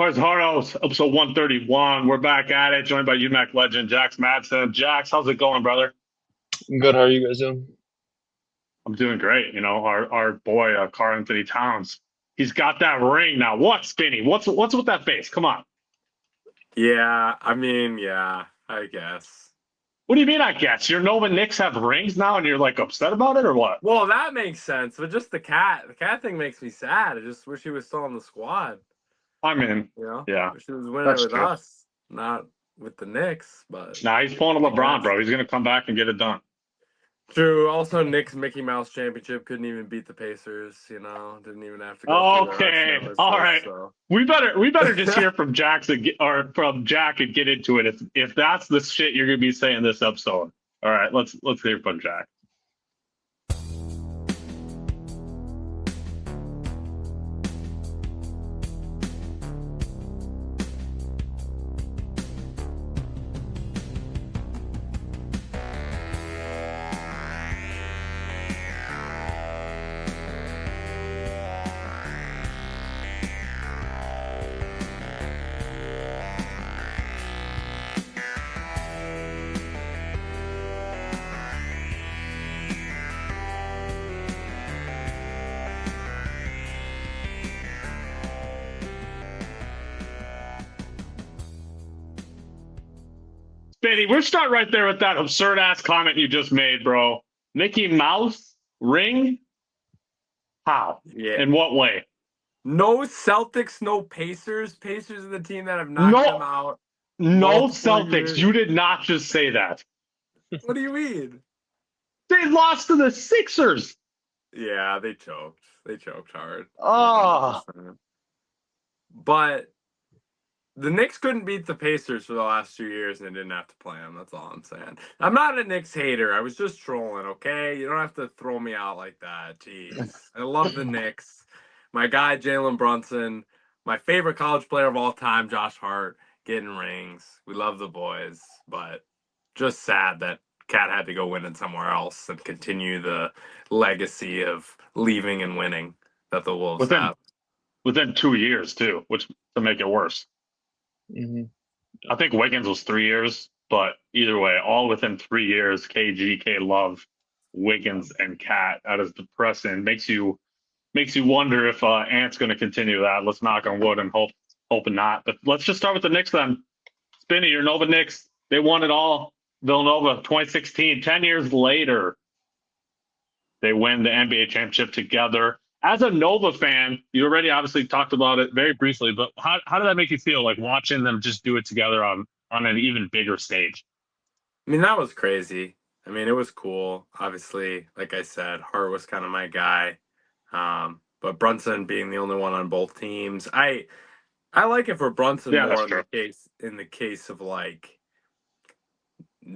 Hearts Hardos, episode 131. We're back at it, joined by UMAC legend Jax Madson. Jax, how's it going, brother? Good. How are you guys doing? I'm doing great. You know, our boy, Karl Anthony Towns, he's got that ring now. What, Spinny? What's with that face? Come on. Yeah, I guess. What do you mean, I guess? Your Nova Knicks have rings now and you're like upset about it or what? Well, that makes sense, but just the cat thing makes me sad. I just wish he was still on the squad. I mean, You know, yeah, wish he was winning that's it with true. us, not with the Knicks. But Nah, he's pulling a LeBron, yes. bro. He's going to come back and get it done. True. Also, Knicks Mickey Mouse Championship couldn't even beat the Pacers. You know, didn't even have to go through their Okay, all right. So. We better just hear from Jack from Jack and get into it. If that's the shit you're gonna be saying this episode. All right, let's hear from Jack. Spinny, we're start right there with that absurd ass comment you just made, bro. Mickey Mouse ring? How? Yeah. In what way? No Celtics, no Pacers. Pacers are the team that have knocked them out. No Celtics. You did not just say that. What do you mean? They lost to the Sixers. Yeah, they choked. They choked hard. Oh. But the Knicks couldn't beat the Pacers for the last 2 years and they didn't have to play them. That's all I'm saying. I'm not a Knicks hater. I was just trolling, okay? You don't have to throw me out like that. Jeez. I love the Knicks. My guy, Jalen Brunson. My favorite college player of all time, Josh Hart, getting rings. We love the boys. But just sad that Cat had to go winning somewhere else and continue the legacy of leaving and winning that the Wolves have. Within 2 years, too, which to make it worse. Mm-hmm. I think Wiggins was 3 years, but either way, all within 3 years, KG, K Love, Wiggins, and Cat. That is depressing. Makes you wonder if Ant's going to continue that. Let's knock on wood and hope not. But let's just start with the Knicks then. Spinny, your Nova Knicks, they won it all. Villanova, 2016. 10 years later, they win the NBA championship together. As a Nova fan, you already obviously talked about it very briefly, but how did that make you feel, like watching them just do it together on an even bigger stage? I mean, that was crazy. I mean, it was cool. Obviously, like I said, Hart was kind of my guy. But Brunson being the only one on both teams, I like it for Brunson more in the case of like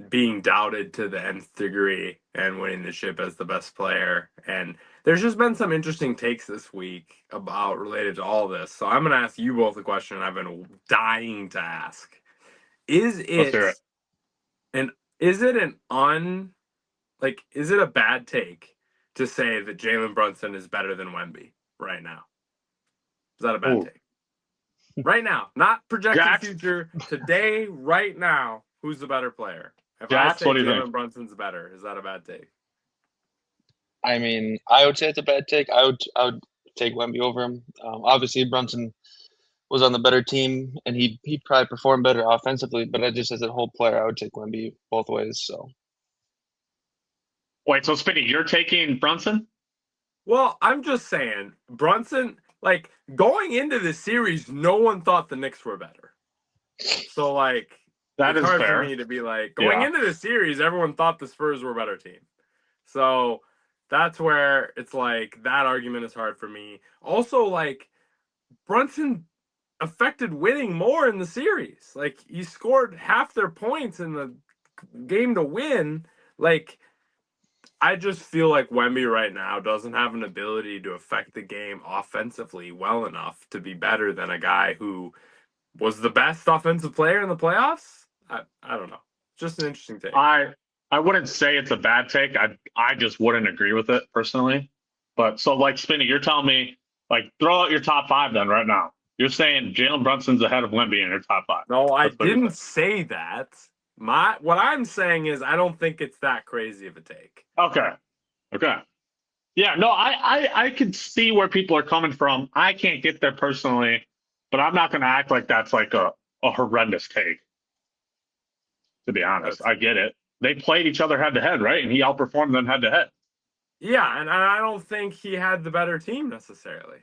being doubted to the nth degree and winning the ship as the best player. And there's just been some interesting takes this week about related to all this. So I'm going to ask you both a question I've been dying to ask. Is it a bad take to say that Jalen Brunson is better than Wemby right now? Is that a bad take? Right now, not projected future, today, right now, who's the better player? If Jax, I say what do you Jalen think? Brunson's better, is that a bad take? I mean, I would say it's a bad take. I would take Wemby over him. Obviously, Brunson was on the better team, and he probably performed better offensively. But just as a whole player, I would take Wemby both ways. So, wait, so Spinny, you're taking Brunson? Well, I'm just saying, Brunson. Like going into the series, no one thought the Knicks were better. So like. That it's is hard fair. for me to be like, going into the series, everyone thought the Spurs were a better team. So that's where it's like, that argument is hard for me. Also, like, Brunson affected winning more in the series. Like, he scored half their points in the game to win. Like, I just feel like Wemby right now doesn't have an ability to affect the game offensively well enough to be better than a guy who was the best offensive player in the playoffs. I don't know. Just an interesting take. I wouldn't say it's a bad take. I just wouldn't agree with it personally. But so like Spinny, you're telling me like throw out your top 5 then right now. You're saying Jalen Brunson's ahead of Wemby in your top 5. No, I That's what you're didn't say that. What I'm saying is I don't think it's that crazy of a take. saying. Okay. Yeah, no, I can see where people are coming from. I can't get there personally, but I'm not going to act like that's like a horrendous take, to be honest. I get it. They played each other head to head, right? And he outperformed them head to head. Yeah, and I don't think he had the better team necessarily.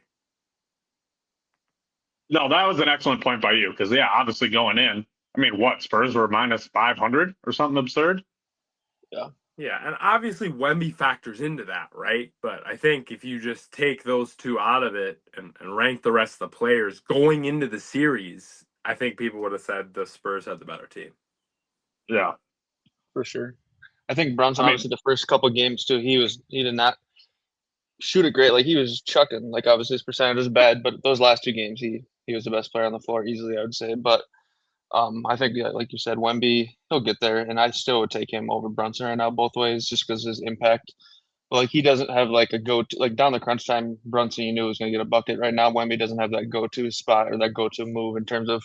No, that was an excellent point by you because, yeah, obviously going in, I mean, what, Spurs were minus 500 or something absurd? Yeah. Yeah, and obviously Wemby factors into that, right? But I think if you just take those two out of it and rank the rest of the players going into the series, I think people would have said the Spurs had the better team. Yeah. For sure. I think Brunson, obviously, the first couple games, too, he did not shoot it great. Like, he was chucking. Like, obviously, his percentage is bad, but those last 2 games, he was the best player on the floor easily, I would say. But I think, yeah, like you said, Wemby, he'll get there, and I still would take him over Brunson right now both ways just because his impact. But, like, he doesn't have, like, a go-to. Like, down the crunch time, Brunson, you knew was going to get a bucket. Right now, Wemby doesn't have that go-to spot or that go-to move in terms of,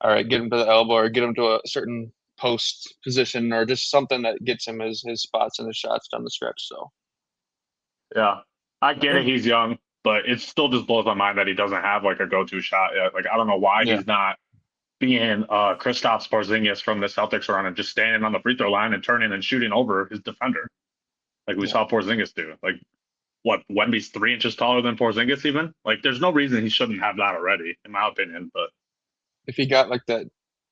all right, get him to the elbow or get him to a certain post position or just something that gets him his spots and his shots down the stretch. So, yeah, I get it. He's young, but it still just blows my mind that he doesn't have like a go-to shot yet. Like, I don't know why he's not being Kristaps Porzingis from the Celtics run and just standing on the free throw line and turning and shooting over his defender, like we saw Porzingis do. Like, what, Wemby's 3 inches taller than Porzingis even? Like, there's no reason he shouldn't have that already, in my opinion. But if he got like that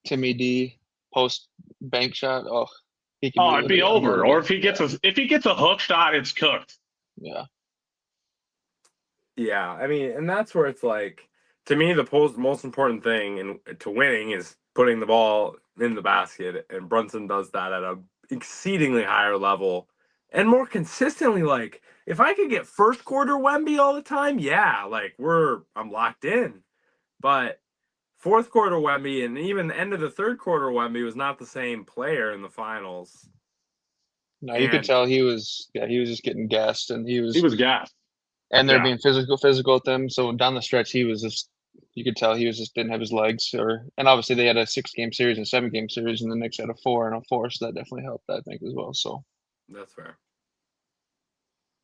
Timmy D post bank shot, he can. it'd be over. Or if he gets a hook shot, it's cooked. Yeah. Yeah, I mean, and that's where it's like, to me, the most important thing to winning is putting the ball in the basket, and Brunson does that at a exceedingly higher level and more consistently. Like, if I could get first quarter Wemby all the time, yeah, like I'm locked in. But fourth quarter Wemby and even the end of the third quarter Wemby was not the same player in the finals. No, you could tell he was just getting gassed, and he was gassed. And they're being physical with him. So down the stretch, he was just, you could tell he was just didn't have his legs. And obviously they had a 6-game series and 7-game series, and the Knicks had a 4 and a 4, so that definitely helped, I think, as well. So that's fair.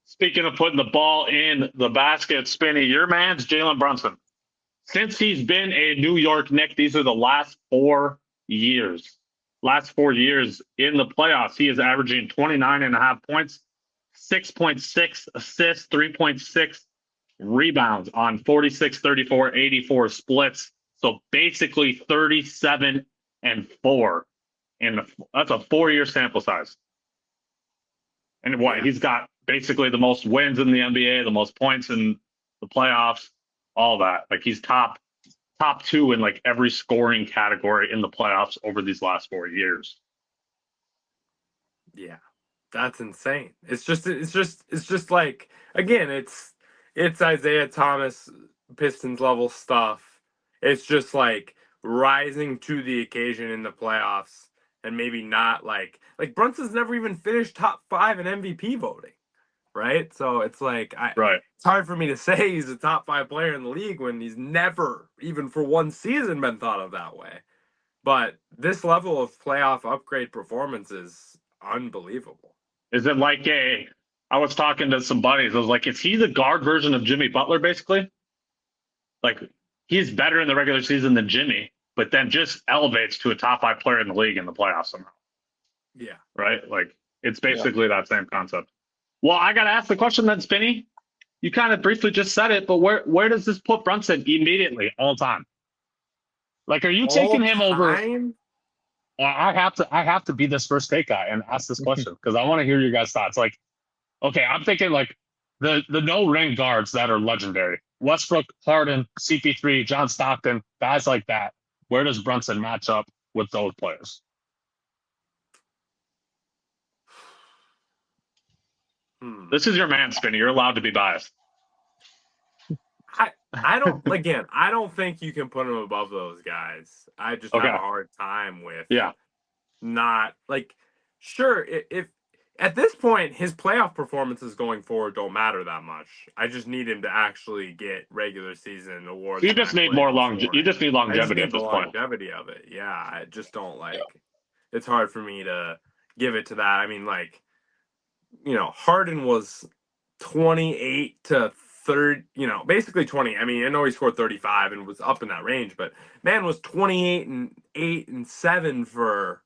Speaking of putting the ball in the basket, Spinny, your man's Jalen Brunson. Since he's been a New York Knick, these are the last 4 years. Last 4 years in the playoffs, he is averaging 29.5 points, 6.6 assists, 3.6 rebounds on 46, 34, 84 splits. So basically 37 and 4. And that's a 4-year sample size. And he's got basically the most wins in the NBA, the most points in the playoffs, all that. Like, he's top 2 in like every scoring category in the playoffs over these last 4 years. Yeah. That's insane. It's just like, again, it's Isaiah Thomas Pistons level stuff. It's just like rising to the occasion in the playoffs, and maybe not like Brunson's never even finished top 5 in MVP voting, right? So it's like it's hard for me to say he's a top 5 player in the league when he's never even for one season been thought of that way. But this level of playoff upgrade performance is unbelievable. Is it like I was talking to some buddies. I was like, is he the guard version of Jimmy Butler, basically? Like, he's better in the regular season than Jimmy, but then just elevates to a top 5 player in the league in the playoffs somehow. Yeah. Right? Like, it's basically that same concept. Well, I got to ask the question then, Spinny. You kind of briefly just said it, but where does this put Brunson immediately, all time? Like, are you taking him over? I have to be this first take guy and ask this question because I want to hear your guys' thoughts. Like, okay, I'm thinking like the no ring guards that are legendary: Westbrook, Harden, CP3, John Stockton, guys like that. Where does Brunson match up with those players? This is your man, Spinny. You're allowed to be biased. I don't think you can put him above those guys. I just have a hard time with not like, sure, at this point, his playoff performances going forward don't matter that much. I just need him to actually get regular season awards. You and just need accolades you just need I just longevity need at the this point. longevity of it. Yeah, I just don't Yeah. It's hard for me to give it to that. I mean, like, Harden was 28 to 30, basically 20. I mean, I know he scored 35 and was up in that range, but man was 28 and 8 and 7 for.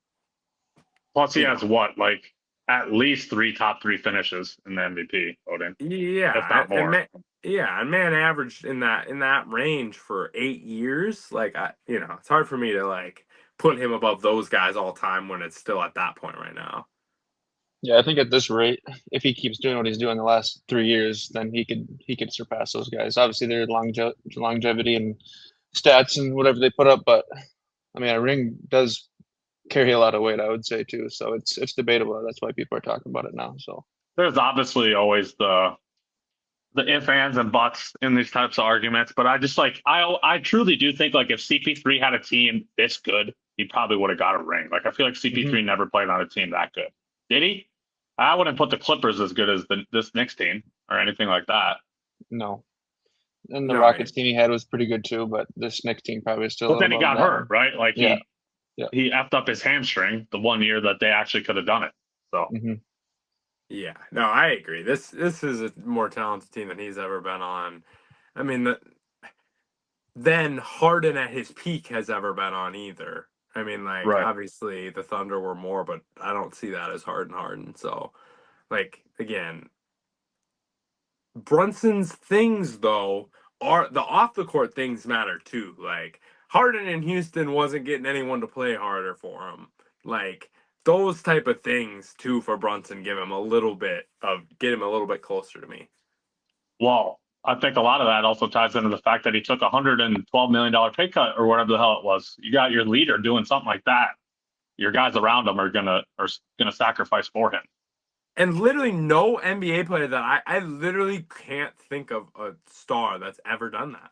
Plus, he has what, like at least 3 top 3 finishes in the MVP voting, if Yeah, not more. and man averaged in that range for 8 years. Like, it's hard for me to like put him above those guys all time when it's still at that point right now. Yeah, I think at this rate, if he keeps doing what he's doing the last 3 years, then he could surpass those guys. Obviously, their longevity and stats and whatever they put up, but I mean, a ring does carry a lot of weight, I would say too. So it's debatable. That's why people are talking about it now. So There's obviously always the ifs, ands, and buts in these types of arguments, but I just like I truly do think like if CP3 had a team this good, he probably would have got a ring. Like I feel like CP3 never played on a team that good. Did he? I wouldn't put the Clippers as good as this Knicks team or anything like that. no. And the Rockets team he had was pretty good too, but this Knicks team probably is still. But then he got hurt, right? Like yeah. he effed up his hamstring the one year that they actually could have done it. So yeah, no, I agree. This is a more talented team than he's ever been on. I mean, than Harden at his peak has ever been on either. I mean, like, obviously the Thunder were more, but I don't see that as Harden. So, like, again, Brunson's things, though, are the off the court things matter too. Like, Harden in Houston wasn't getting anyone to play harder for him. Like, those type of things too for Brunson get him a little bit closer to me. Well, I think a lot of that also ties into the fact that he took $112 million pay cut or whatever the hell it was. You got your leader doing something like that. Your guys around him are gonna sacrifice for him. And literally no NBA player that I literally can't think of a star that's ever done that.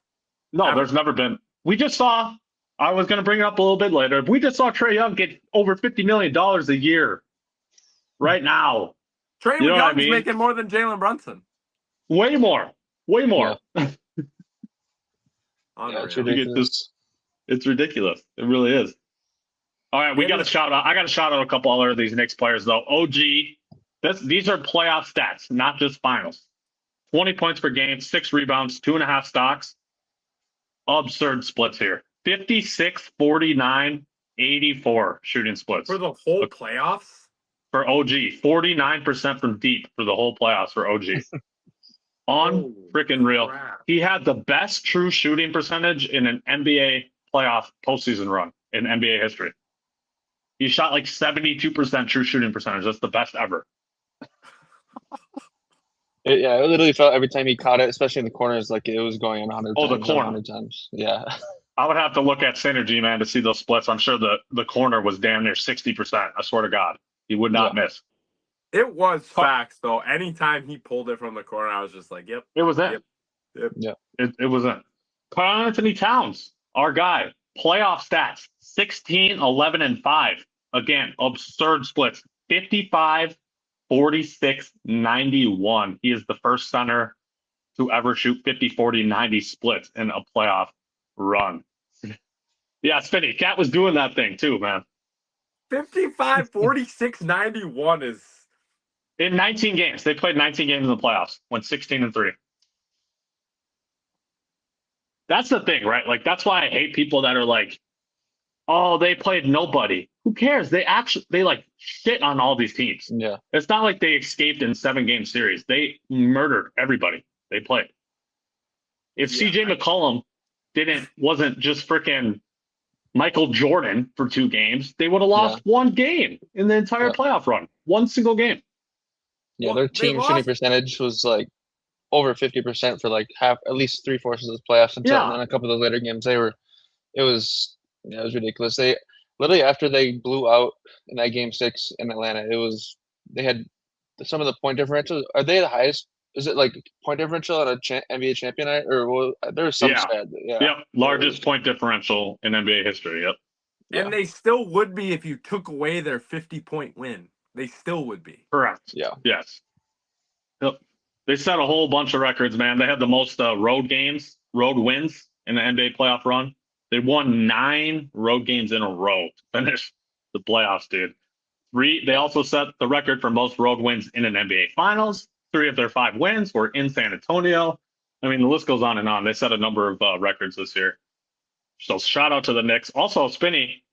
No, ever. There's never been. We just saw. I was going to bring it up a little bit later. We just saw Trae Young get over $50 million a year right now. Trae Young's making more than Jalen Brunson. Way more. Yeah. It's ridiculous. It's ridiculous. It really is. All right, we got to shout out. I got to shout out a couple other of these Knicks players, though. OG, these are playoff stats, not just finals. 20 points per game, 6 rebounds, 2.5 stocks. Absurd splits here. 56, 49, 84 shooting splits. For the whole playoffs? For OG. 49% from deep for the whole playoffs for OG. On freaking real. Crap. He had the best true shooting percentage in an NBA playoff postseason run in NBA history. He shot like 72% true shooting percentage. That's the best ever. I literally felt every time he caught it, especially in the corners, like it was going in 100 times. The corner. 100 times. Yeah. I would have to look at Synergy, man, to see those splits. I'm sure the corner was damn near 60%. I swear to God. He would not miss. It was facts, though. Anytime he pulled it from the corner, I was just like, yep. It was in. Yep. It was in. Karl Anthony Towns, our guy. Playoff stats, 16, 11, and 5. Again, absurd splits. 55, 46, 91. He is the first center to ever shoot 50, 40, 90 splits in a playoff run. Yeah, Spinny. Cat was doing that thing too, man. 55, 46, 91 is... In 19 games. They played 19 games in the playoffs. Went 16-3. That's the thing, right? Like, that's why I hate people that are like, oh, they played nobody. Who cares? They like shit on all these teams. Yeah. It's not like they escaped in 7-game series. They murdered everybody they played. If CJ McCollum wasn't just freaking Michael Jordan for 2 games, they would have lost 1 game in the entire playoff run. 1 single game. Yeah, their team shooting percentage was like over 50% for like at least 3/4 of those playoffs and then a couple of those later games. It was ridiculous. They literally, after they blew out in that game 6 in Atlanta, they had some of the point differentials. Are they the highest? Is it like point differential on a NBA champion? Or there's some stat. Yep, largest point differential in NBA history. Yep. And they still would be if you took away their 50-point win. they still would be. Correct. Yeah. Yes. Yep. They set a whole bunch of records, man. They had the most road wins in the NBA playoff run. They won 9 road games in a row to finish the playoffs, dude. They also set the record for most road wins in an NBA Finals. 3 of their 5 wins were in San Antonio. I mean, the list goes on and on. They set a number of records this year. So shout out to the Knicks. Also, Spinny,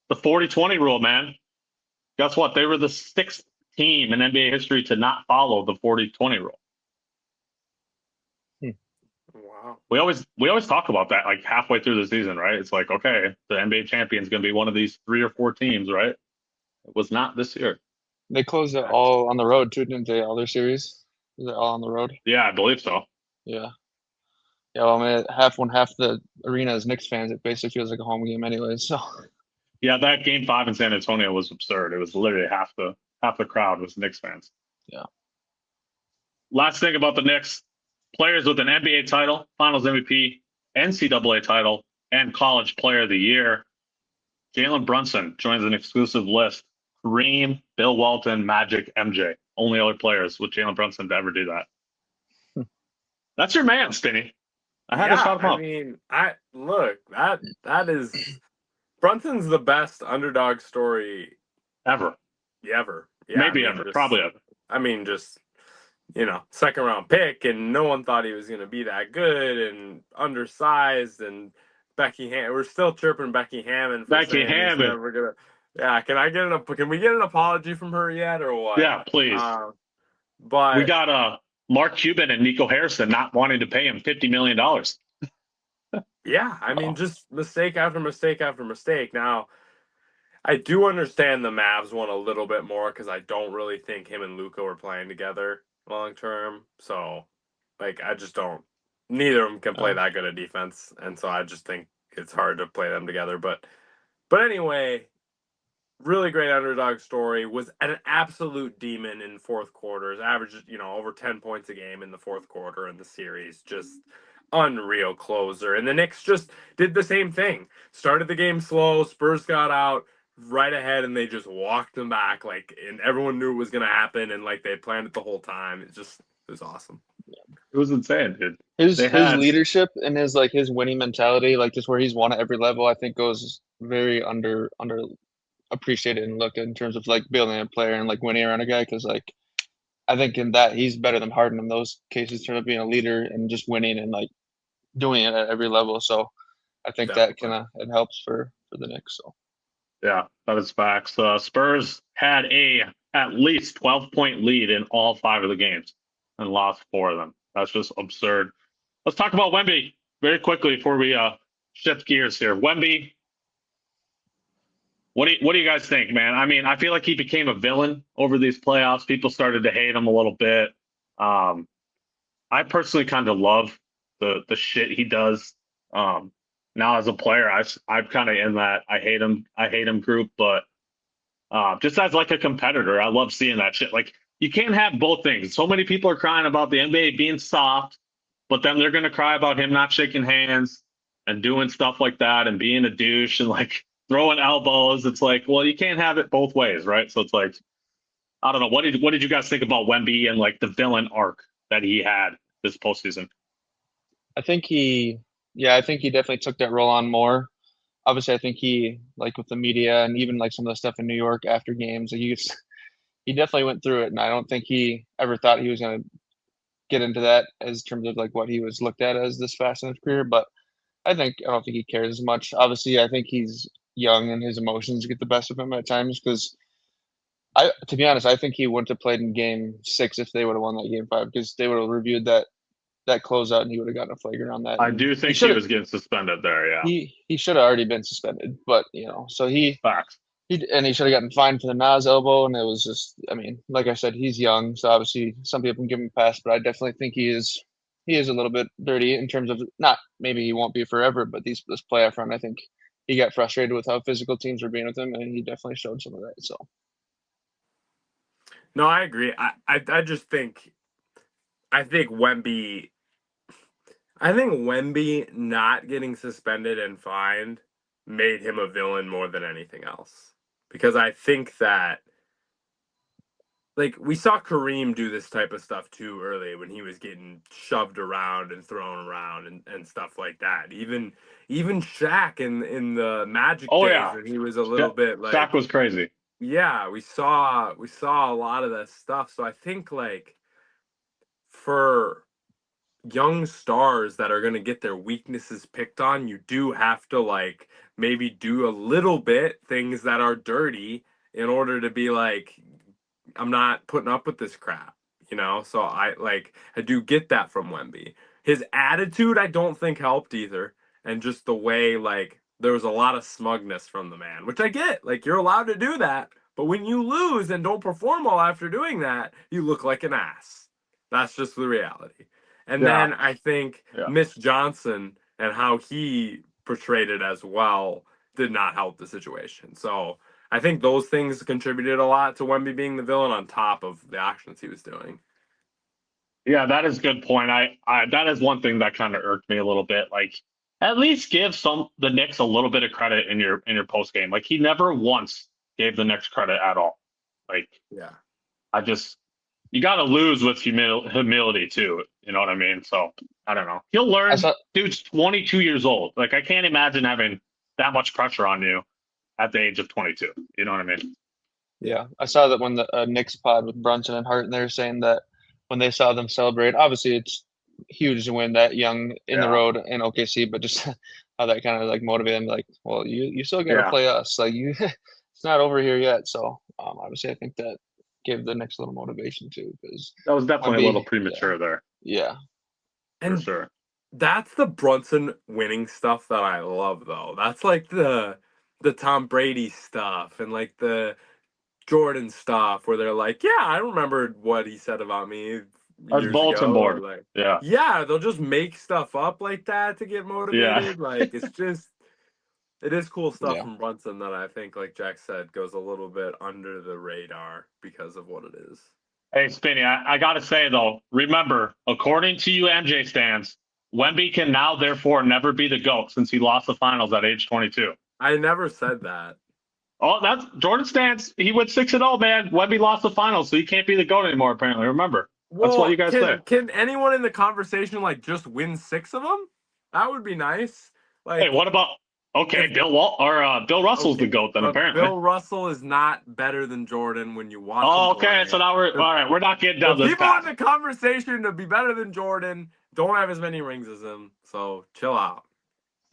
the 40-20 rule, man. Guess what? They were the 6th team in NBA history to not follow the 40-20 rule. Wow. We always talk about that like halfway through the season, right? It's like, okay, the NBA champion is going to be one of these 3 or 4 teams, right? It was not this year. They closed it all on the road too, didn't they? All their series, was it all on the road? Yeah, I believe so. Yeah. Yeah, well, I mean, half the arena is Knicks fans. It basically feels like a home game anyway. So Yeah, that game 5 in San Antonio was absurd. It was literally half the crowd was Knicks fans. Yeah. Last thing about the Knicks, players with an NBA title, Finals MVP, NCAA title, and College Player of the Year. Jalen Brunson joins an exclusive list. Kareem, Bill Walton, Magic, MJ. Only other players with Jalen Brunson to ever do that. That's your man, Spinny. I had to shout him up. I mean, that is Brunson's the best underdog story Ever. ever. Yeah, Maybe ever. Probably ever. I mean, just, second round pick, and no one thought he was going to be that good and undersized. And we're still chirping Becky Hammond. Never gonna. Yeah, can we get an apology from her yet, or what? Yeah, please. But we got Mark Cuban and Nico Harrison not wanting to pay him $50 million. Yeah, I mean, just mistake after mistake after mistake. Now, I do understand the Mavs want a little bit more because I don't really think him and Luka were playing together long term. So, I just don't. Neither of them can play that good a defense, and so I just think it's hard to play them together. But anyway, really great underdog story. Was an absolute demon in fourth quarters. Averaged over 10 points a game in the fourth quarter in the series. Just unreal closer. And the Knicks just did the same thing. Started the game slow. Spurs got out right ahead, and they just walked them back. And everyone knew it was going to happen, and they planned it the whole time. It was awesome. It was insane, dude. His leadership and his winning mentality, just where he's won at every level, I think goes very under appreciated and looked in terms of building a player and winning around a guy, because I think in that he's better than Harden in those cases in terms of being a leader and just winning and doing it at every level. So I think that it helps for the Knicks. So yeah, that is facts. Spurs had at least 12-point lead in all 5 of the games and lost 4 of them. That's just absurd. Let's talk about Wemby very quickly before we shift gears here. Wemby, what do you guys think, man? I mean, I feel like he became a villain over these playoffs. People started to hate him a little bit. I personally kind of love the shit he does. Now as a player, I'm kind of in that I hate him group, but just as a competitor, I love seeing that shit. You can't have both things. So many people are crying about the NBA being soft, but then they're gonna cry about him not shaking hands and doing stuff like that and being a douche and throwing elbows. It's well, you can't have it both ways, right? So it's I don't know. What did you guys think about Wemby and the villain arc that he had this postseason? I think he definitely took that role on more. Obviously, I think he with the media and even some of the stuff in New York after games, he definitely went through it, and I don't think he ever thought he was going to get into that as terms of what he was looked at as this fast in his career. But I don't think he cares as much. Obviously, I think he's young and his emotions get the best of him at times, because to be honest, I think he wouldn't have played in game 6 if they would have won that game 5, because they would have reviewed that closeout and he would have gotten a flagrant on that. I do think he was getting suspended there. Yeah, he should have already been suspended, but so facts. He should have gotten fined for the Nas elbow, and it was just, I mean, like I said, he's young, so obviously some people can give him a pass, but I definitely think he is a little bit dirty in terms of, not maybe he won't be forever, but this playoff run, I think he got frustrated with how physical teams were being with him, and he definitely showed some of that. So, no, I agree. I just think Wemby not getting suspended and fined made him a villain more than anything else. Because I think that like we saw Kareem do this type of stuff too early when he was getting shoved around and thrown around and stuff like that. Even Shaq in the Magic Oh days yeah, when he was a little bit Shaq like, was crazy. yeah, we saw a lot of that stuff. So I think like for young stars that are going to get their weaknesses picked on, you do have to like maybe do a little bit things that are dirty in order to be like, I'm not putting up with this crap, you know? So I do get that from Wemby. His attitude I don't think helped either. And just the way like there was a lot of smugness from the man, which I get. Like you're allowed to do that, but when you lose and don't perform well after doing that, you look like an ass. That's just the reality. And Yeah, then I think yeah. Miss Johnson and how he portrayed it as well did not help the situation. So I think those things contributed a lot to Wemby being the villain on top of the actions he was doing. Yeah, that is a good point. I that is one thing that kind of irked me a little bit. Like, at least give the Knicks a little bit of credit in your post game. Like, he never once gave the Knicks credit at all. Like, Yeah. I just you got to lose with humility too. You know what I mean? So I don't know. He'll I learn. saw Dude's 22 years old. Like, I can't imagine having that much pressure on you at the age of 22. You know what I mean? Yeah, I saw that when the Knicks pod with Brunson and Hart, and they were saying that when they saw them celebrate, obviously it's huge to win that young in the Yeah, road in OKC, but just how that kind of like motivated them, like, well, you still got to yeah. play us, like you, it's not over here yet. So obviously, I think that gave the Knicks a little motivation too, because That was definitely a little Wemby, yeah, premature there yeah, for And sure. that's the Brunson winning stuff that I love though. That's like the Tom Brady stuff and like the Jordan stuff where they're like, yeah, I remembered what he said about me That's years bulletin ago. Or board. like, Yeah, yeah, they'll just make stuff up like that to get yeah. motivated. Like it's just it is cool stuff yeah. from Brunson that I think, like Jack said, goes a little bit under the radar because of what it is. Hey, Spinny, I got to say, though, remember, according to you MJ stands, Wemby can now therefore never be the GOAT since he lost the finals at age 22. I never said that. Oh, that's Jordan stands. He went 6-0, man. Wemby lost the finals, so he can't be the GOAT anymore, apparently. Remember, that's what Well, you guys say. can anyone in the conversation like just win 6 of them? That would be nice. Hey, Like what about, okay, if Bill Russell's the okay, GOAT then, but apparently. Bill Russell is not better than Jordan when you watch him Oh, okay, play. so now all right, we're not getting The down this people in path. the conversation to be better than Jordan don't have as many rings as him. So chill out.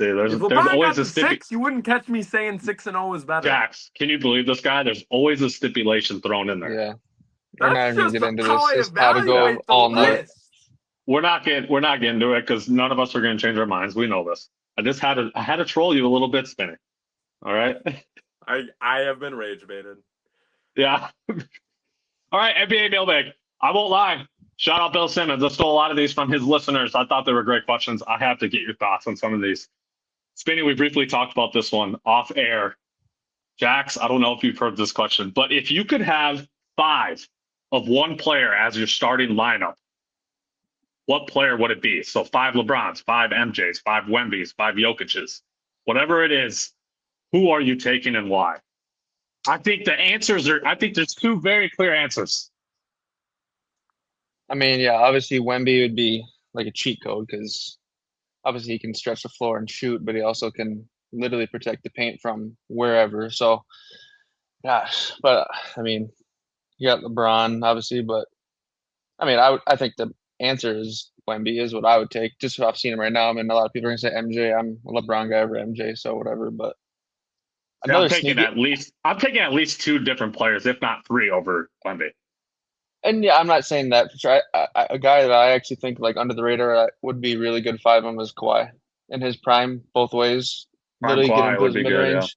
See, If there's LeBron always got a the 6, you wouldn't catch me saying 6-0 is better. Jax, can you believe this guy? There's always a stipulation thrown in there. Yeah, we're not That's even gonna just get into how this. I This pod to go evaluate the all We're night. list. we're not getting to it because none of us are going to change our minds. We know this. I had to troll you a little bit, Spinning. All right. I have been rage baited. Yeah. All right. NBA mailbag. I won't lie. Shout out Bill Simmons. I stole a lot of these from his listeners. I thought they were great questions. I have to get your thoughts on some of these. Spinning, we briefly talked about this one off air. Jax, I don't know if you've heard this question, but if you could have 5 of one player as your starting lineup, what player would it be? So 5 LeBrons, 5 MJs, 5 Wembys, 5 Jokic's, whatever it is. Who are you taking and why? I think I think there's 2 very clear answers. I mean, yeah, obviously Wemby would be like a cheat code because obviously he can stretch the floor and shoot, but he also can literally protect the paint from wherever. So, gosh, but I mean, you got LeBron, obviously, but I mean, I think the answer is Wemby is what I would take. Just if I've seen him right now. I mean, a lot of people are gonna say MJ. I'm a LeBron guy over MJ, so whatever. But Yeah, another sneaky, I'm taking at least 2 different players, if not 3, over Wemby. and yeah, I'm not saying that for sure. A guy that I actually think like under the radar would be really good 5 of them is Kawhi in his prime, both ways. Prime Literally get Kawhi into would his be mid good, yeah. range,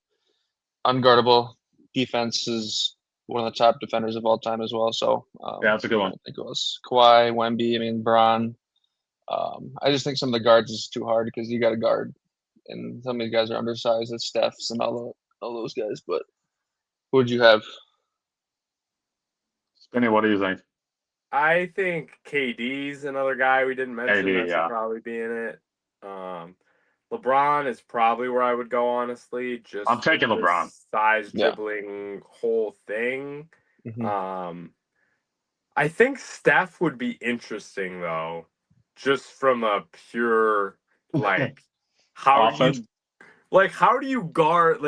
unguardable. Defense is one of the top defenders of all time as well. So Yeah, that's a good I one. think it was Kawhi, Wemby. I mean, Braun. I just think some of the guards is too hard because you got to guard, and some of these guys are undersized. It's Steph's and all those guys. But who would you have? Spinny, what do you think? I think KD's another guy we didn't mention AD, that should yeah. probably be in it. LeBron is probably where I would go, honestly, I'm just with taking the LeBron. size Yeah. dribbling whole thing. Mhm. Um, I think Steph would be interesting though, just from a pure like how do Offense. how do you guard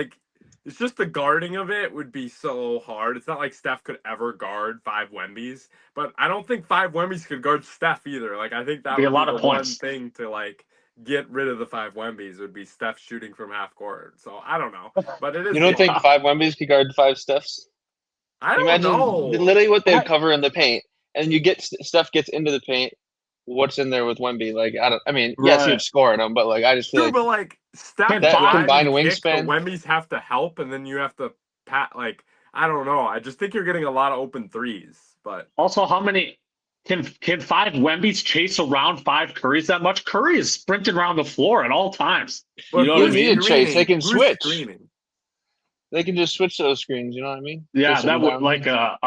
it's just the guarding of it would be so hard. It's not like Steph could ever guard five Wembys, but I don't think five Wembys could guard Steph either. Like I think that Be a would be lot the of one points. thing to like get rid of the five Wembys would be Steph shooting from half court. So I don't know, but it is. You don't think Yeah. 5 Wembys could guard 5 Stephs? I don't Imagine know. literally what they would I- cover in the paint, and you get Steph gets into the paint. What's in there with Wemby? Like I mean, yes, he Right. would score in them, but like I just feel True, like but like Steph Can that drive combined and kick, the wingspan. Wembys have to help, and then you have to pat. Like I don't know. I just think you're getting a lot of open threes. But Also, how many can five Wembys chase around five Currys that much? Curry is sprinting around the floor at all times. but You know You what I don't who's need mean? to chase. They screening? can Who's switch. screening? They can just switch those screens. You know what I mean? Yeah, Push that them would down. like a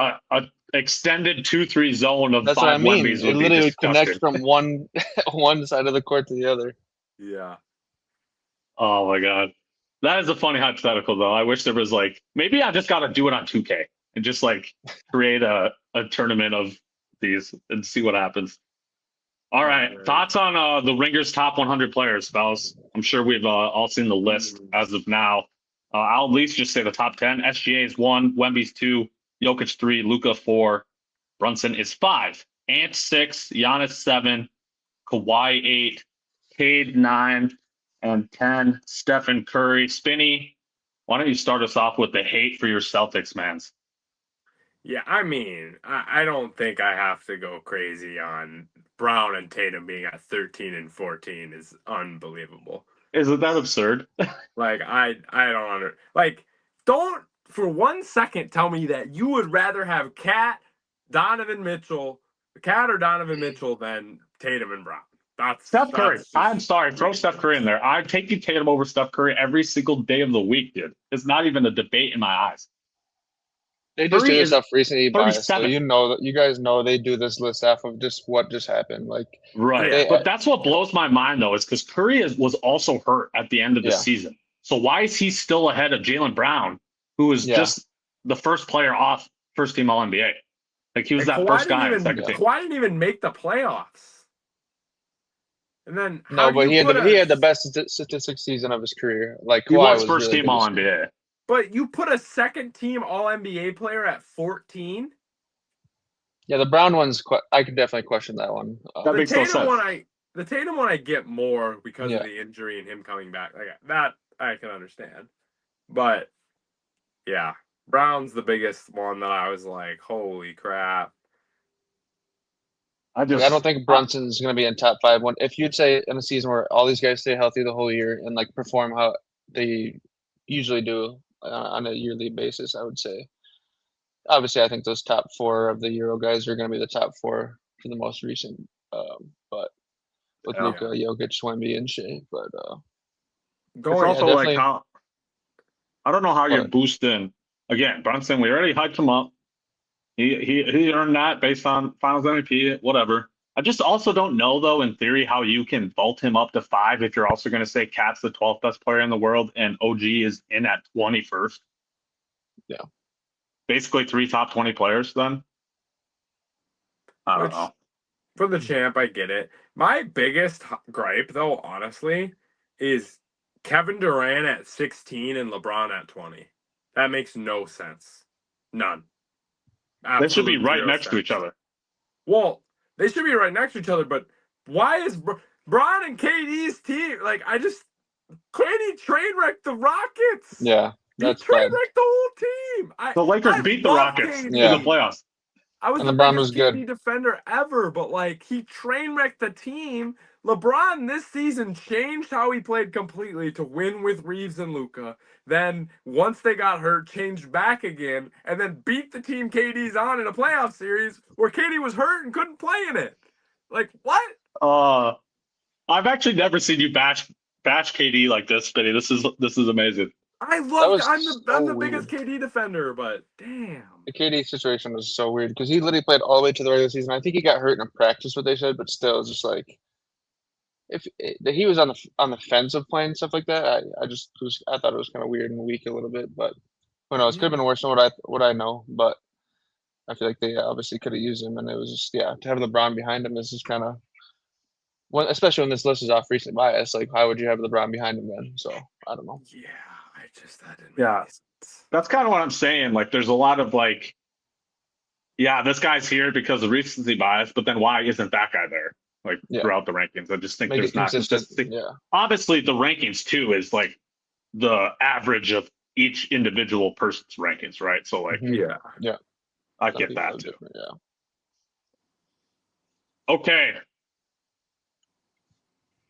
extended 2-3 zone of That's what I five mean. Wembys It would be literally disgusting. connects from one one side of the court to the other. Yeah. Oh my god, that is a funny hypothetical though. I wish there was like maybe I just got to do it on 2K and just like create a tournament of these and see what happens. All right, Alright. thoughts on the Ringers top 100 players, fellas? I'm sure we've all seen the list as of now. I'll at least just say the top 10. SGA is 1, Wemby's 2, Jokic 3, Luka 4, Brunson is 5, Ant 6, Giannis 7, Kawhi 8, Cade 9, and 10, Stephen Curry. Spinny, why don't you start us off with the hate for your Celtics, mans? Yeah, I mean, I don't think I have to go crazy on Brown and Tatum being at 13 and 14 is unbelievable. Isn't that absurd? Like I don't don't for 1 second tell me that you would rather have Cat or Donovan Mitchell than Tatum and Brown. Steph Curry. That's I'm just sorry. Throw Steph Curry in there. I'd take you Tatum over Steph Curry every single day of the week, dude. It's not even a debate in my eyes. They just Curry do is this off recency bias. So 37. you know that you guys know they do this list off of just what just happened. Like Right. they, But that's what blows my mind, though, is because Curry was also hurt at the end of the Yeah. season. So why is he still ahead of Jalen Brown, who was Yeah. just the first player off first team All NBA? Like he was and that Kawhi first guy in second team. Kawhi didn't even make the playoffs. And then how no, do but you he had the best statistics season of his career. Like He Kawhi was first really team good All this year. NBA. But you put a second team All NBA player at 14? Yeah, the Brown one's. I could definitely question that one. That The makes no Tatum sense. the Tatum one I get more because Yeah. of the injury and him coming back. Like that I can understand. But yeah, Brown's the biggest one that I was like, holy crap. I just I don't think Brunson's going to be in top 5. One, if you'd say in a season where all these guys stay healthy the whole year and like perform how they usually do on a yearly basis, I would say. Obviously, I think those top 4 of the Euro guys are going to be the top 4 for the most recent. But with Yeah. Luka, Jokic, Wemby, and Shea, but it's Going also yeah, like definitely. how I don't know how you're What? boosting again. Brunson, we already hyped him up. He earned that based on Finals MVP, whatever. I just also don't know though, in theory, how you can vault him up to 5 if you're also going to say Cat's the 12th best player in the world and OG is in at 21st. Yeah. Basically 3 top 20 players then. I don't Which- know. For the champ, I get it. My biggest gripe, though, honestly, is Kevin Durant at 16 and LeBron at 20. That makes no sense. None. They should be Absolute right zero next to sense. each other. Well, they should be right next to each other, but why is Bron and KD's team like? KD train wrecked the Rockets. Yeah, he that's train bad. wrecked the whole team. The Lakers I beat the love Rockets KD. in Yeah. the playoffs. I was And the LeBron biggest was good. KD defender ever, but like he train wrecked the team. LeBron this season changed how he played completely to win with Reeves and Luka. Then once they got hurt, changed back again, and then beat the team KD's on in a playoff series where KD was hurt and couldn't play in it. Like what? I've actually never seen you bash KD like this, Spitty. This is amazing. I love. was I'm the so biggest KD defender, but damn. The KD situation was so weird because he literally played all the way to the regular season. I think he got hurt in practice, what they said, but still, it's just like if he was on the fence of playing stuff like that, I thought it was kind of weird and weak a little bit, but who knows? Could have been worse than what I know, but I feel like they obviously could have used him, and it was just to have LeBron behind him is just kind of especially when this list is off recent bias. Like, why would you have LeBron behind him then? So I don't know. Yeah, that didn't make Yeah. any sense. That's kind of what I'm saying. Like, there's a lot of like, yeah, this guy's here because of recency bias, but then why isn't that guy there? Like throughout the rankings, I just think Make there's it not consistent. consistency. Yeah. Obviously, the rankings too is like the average of each individual person's rankings, right? So like, Yeah. I Some get people that are too. different, yeah. Okay,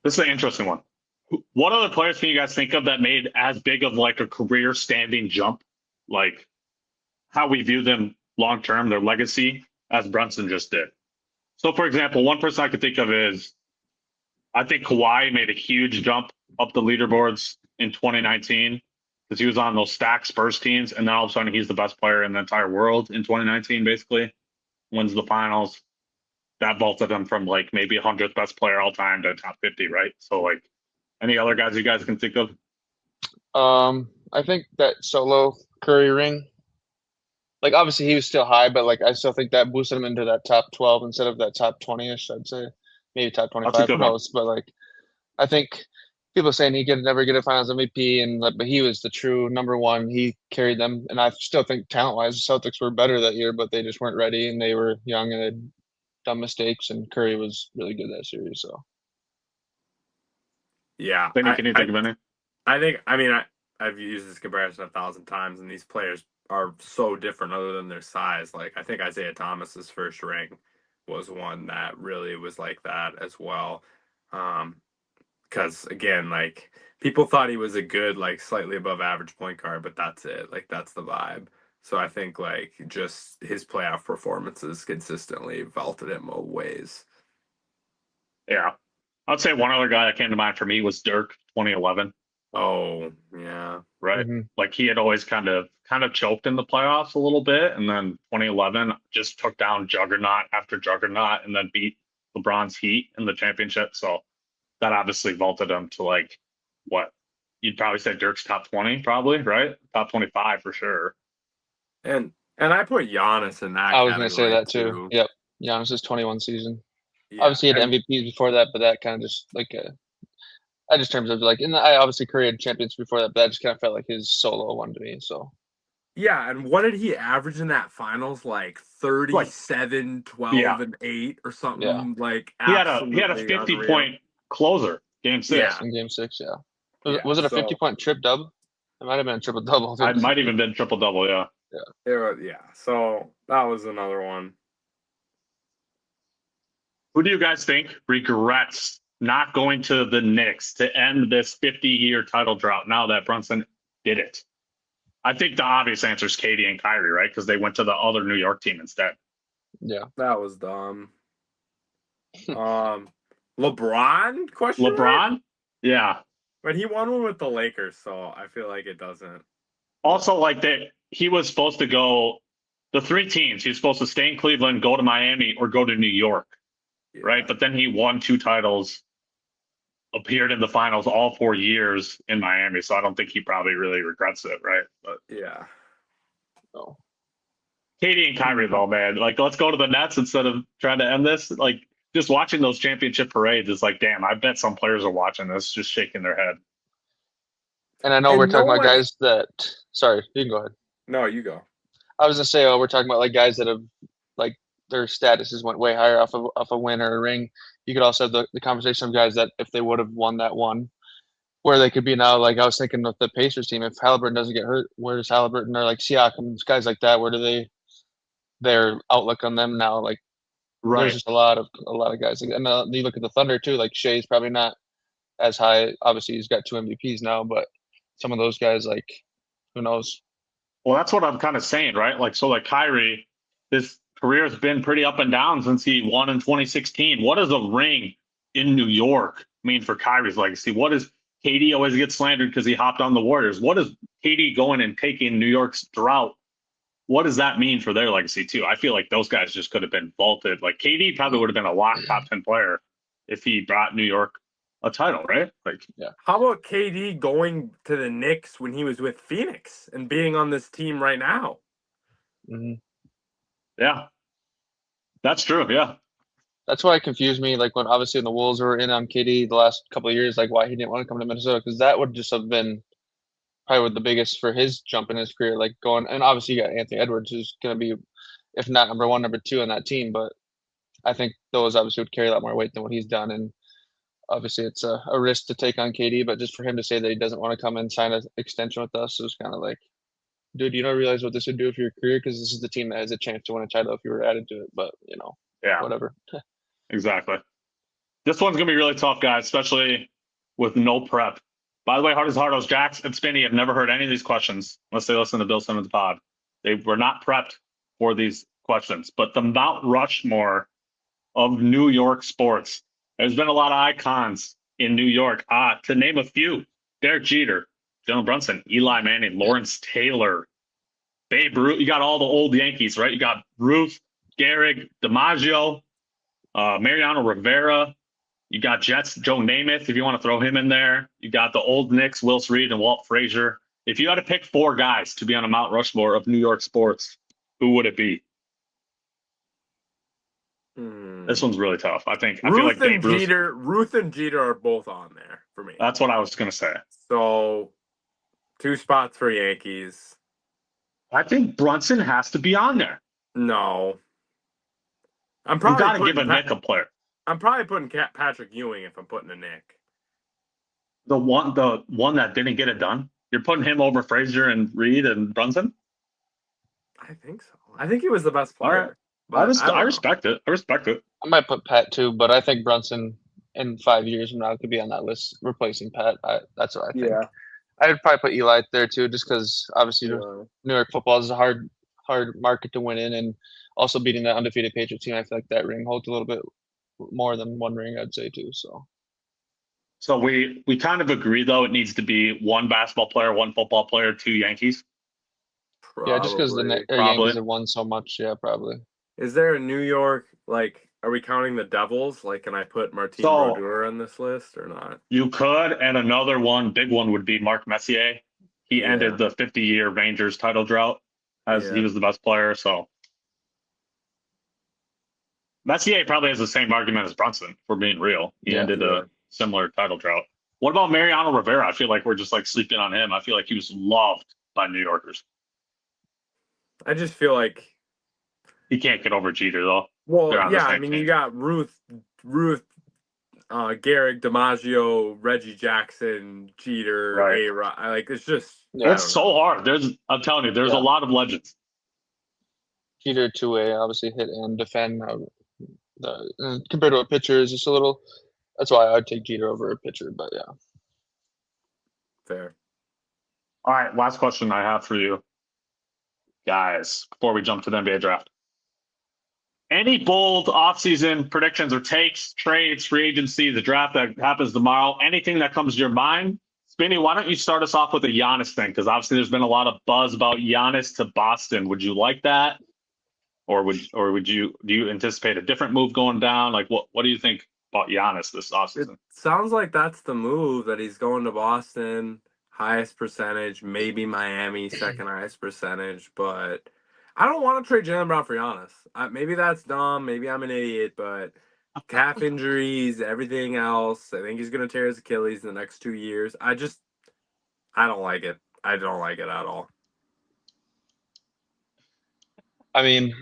this is an interesting one. What other players can you guys think of that made as big of like a career standing jump, like how we view them long term, their legacy, as Brunson just did? So, for example, one person I could think of is I think Kawhi made a huge jump up the leaderboards in 2019 because he was on those stacked Spurs teams, and then all of a sudden he's the best player in the entire world in 2019. Basically, wins the finals. That vaulted him from like maybe 100th best player all time to top 50, right? So, like, any other guys you guys can think of? I think that solo Curry ring, like obviously he was still high, but like I still think that boosted him into that top 12 instead of that top 20ish. I'd say maybe top That's a 25. good Who one. knows? But like I think people saying he could never get a Finals MVP, and but he was the true number one. He carried them, and I still think talent wise, the Celtics were better that year, but they just weren't ready, and they were young and had dumb mistakes. And Curry was really good that series. So Yeah. Benny, can you think of any? I've used this comparison 1,000 times, and these players are so different other than their size. Like, I think Isaiah Thomas's first ring was one that really was like that as well. Because again, like people thought he was a good, like slightly above average point guard, but that's it. Like that's the vibe. So I think like just his playoff performances consistently vaulted him a ways. Yeah, I'd say one other guy that came to mind for me was Dirk, 2011. Oh yeah, Right, like he had always kind of choked in the playoffs a little bit, and then 2011 just took down juggernaut after juggernaut, and then beat LeBron's Heat in the championship. So that obviously vaulted him to like what you'd probably say Dirk's top 20, probably, right? Top 25 for sure. and I put Giannis in that. I was going to say category that too. Yep, Giannis's 21 season. Yeah, Obviously, he had MVPs before that, but that kind of just like I just terms of like, and I obviously Curry had champions before that, but that just kind of felt like his solo one to me. So yeah, and what did he average in that finals? Like 37, 12, and 8 or something. Yeah. Like he had a 50 unreal. point closer game 6. Yeah. In game 6, yeah. Yeah, Was it a 50-point trip dub? It might have been a triple double. It might even been triple double. Yeah. Yeah. So that was another one. Who do you guys think regrets not going to the Knicks to end this 50-year title drought now that Brunson did it? I think the obvious answer is Katie and Kyrie, right? Because they went to the other New York team instead. Yeah. That was dumb. LeBron? Question LeBron? mark? Yeah. But he won one with the Lakers, so I feel like it doesn't. Also, like he was supposed to go the 3 teams. He was supposed to stay in Cleveland, go to Miami, or go to New York, right? But then he won 2 titles, appeared in the finals all 4 years in Miami. So I don't think he probably really regrets it, right? But yeah. No. Katie and Kyrie, though, man, like let's go to the Nets instead of trying to end this. Like just watching those championship parades is like, damn, I bet some players are watching this, just shaking their head. And I know we're talking about guys that. Sorry, you can go ahead. No, you go. I was gonna say, we're talking about like guys that have like their statuses went way higher off a win or a ring. You could also have the conversation of guys that if they would have won that one, where they could be now. Like I was thinking of the Pacers team, if Halliburton doesn't get hurt, where's Halliburton or like Siakam, guys like that? Where do their outlook on them now? Like there's just a lot of guys, and you look at the Thunder too. Like Shea's probably not as high. Obviously, he's got 2 MVPs now, but some of those guys, like who knows? Well, that's what I'm kind of saying, right? Like so, like Kyrie, his career has been pretty up and down since he won in 2016. What does a ring in New York mean for Kyrie's legacy? What does KD always get slandered because he hopped on the Warriors? What is KD going and taking New York's drought? What does that mean for their legacy too? I feel like those guys just could have been vaulted. Like KD probably would have been a lock top 10 player if he brought New York a title, right? Like, yeah. How about KD going to the Knicks when he was with Phoenix and being on this team right now? Mm-hmm. Yeah, that's true. Yeah. That's why it confused me. Like when obviously when the Wolves were in on KD the last couple of years, like why he didn't want to come to Minnesota because that would just have been probably the biggest for his jump in his career. Like going and obviously you got Anthony Edwards who's going to be, if not number one, number two on that team. But I think those obviously would carry a lot more weight than what he's done. And obviously it's a risk to take on KD, but just for him to say that he doesn't want to come and sign an extension with us, it was kind of like, dude, you don't realize what this would do for your career because this is the team that has a chance to win a title if you were added to it. But Yeah. whatever. Exactly. This one's gonna be really tough, guys, especially with no prep. By the way, Hard as Hardos, Jax and Spinny have never heard any of these questions unless they listen to Bill Simmons' pod. They were not prepped for these questions. But the Mount Rushmore of New York sports. There's been a lot of icons in New York. To name a few: Derek Jeter, Jalen Brunson, Eli Manning, Lawrence Taylor, Babe Ruth. You got all the old Yankees, right? You got Ruth, Gehrig, DiMaggio, Mariano Rivera. You got Jets, Joe Namath, if you want to throw him in there. You got the old Knicks, Willis Reed and Walt Frazier. If you had to pick 4 guys to be on a Mount Rushmore of New York sports, who would it be? This one's really tough. I feel like Babe Ruth and Jeter are both on there for me. That's what I was gonna say. So 2 spots for Yankees. I think Brunson has to be on there. No. You got to give a Nick a player. I'm probably putting Patrick Ewing if I'm putting a Nick. The one that didn't get it done? You're putting him over Frazier and Reed and Brunson? I think so. I think he was the best player. Right. I respect it. I might put Pat too, but I think Brunson in 5 years from now could be on that list replacing Pat. That's what I think. Yeah. I would probably put Eli there too, just because obviously New York football is a hard market to win in, and also beating that undefeated Patriots team, I feel like that ring holds a little bit more than one ring, I'd say too. So we kind of agree though it needs to be 1 basketball player, 1 football player, 2 Yankees. Probably. Yeah, just because the Yankees have won so much. Yeah, probably. Is there a New York, like, are we counting the Devils? Like, can I put Martin Brodeur on this list or not? You could, and another big one would be Mark Messier. He ended the 50-year Rangers title drought as he was the best player. So Messier probably has the same argument as Brunson, if we're being real. He ended a similar title drought. What about Mariano Rivera? I feel like we're just like sleeping on him. I feel like he was loved by New Yorkers. I just feel like he can't get over Jeter though. Well, yeah, I mean, you got Ruth, Gehrig, DiMaggio, Reggie Jackson, Jeter, A-Rod. Like, it's just it's so hard. I'm telling you, there's a lot of legends. Jeter 2-way, obviously hit and defend. Compared to a pitcher, is just a little. That's why I'd take Jeter over a pitcher. But yeah, fair. All right, last question I have for you guys before we jump to the NBA draft. Any bold offseason predictions or takes, trades, free agency, the draft that happens tomorrow, anything that comes to your mind? Spinny, why don't you start us off with a Giannis thing? Because obviously there's been a lot of buzz about Giannis to Boston. Would you like that? Or do you anticipate a different move going down? Like what do you think about Giannis this offseason? It sounds like that's the move, that he's going to Boston, highest percentage, maybe Miami, second highest percentage, but I don't want to trade Jalen Brown for Giannis. Maybe that's dumb. Maybe I'm an idiot, but calf injuries, everything else, I think he's going to tear his Achilles in the next 2 years. I don't like it. I don't like it at all. I mean,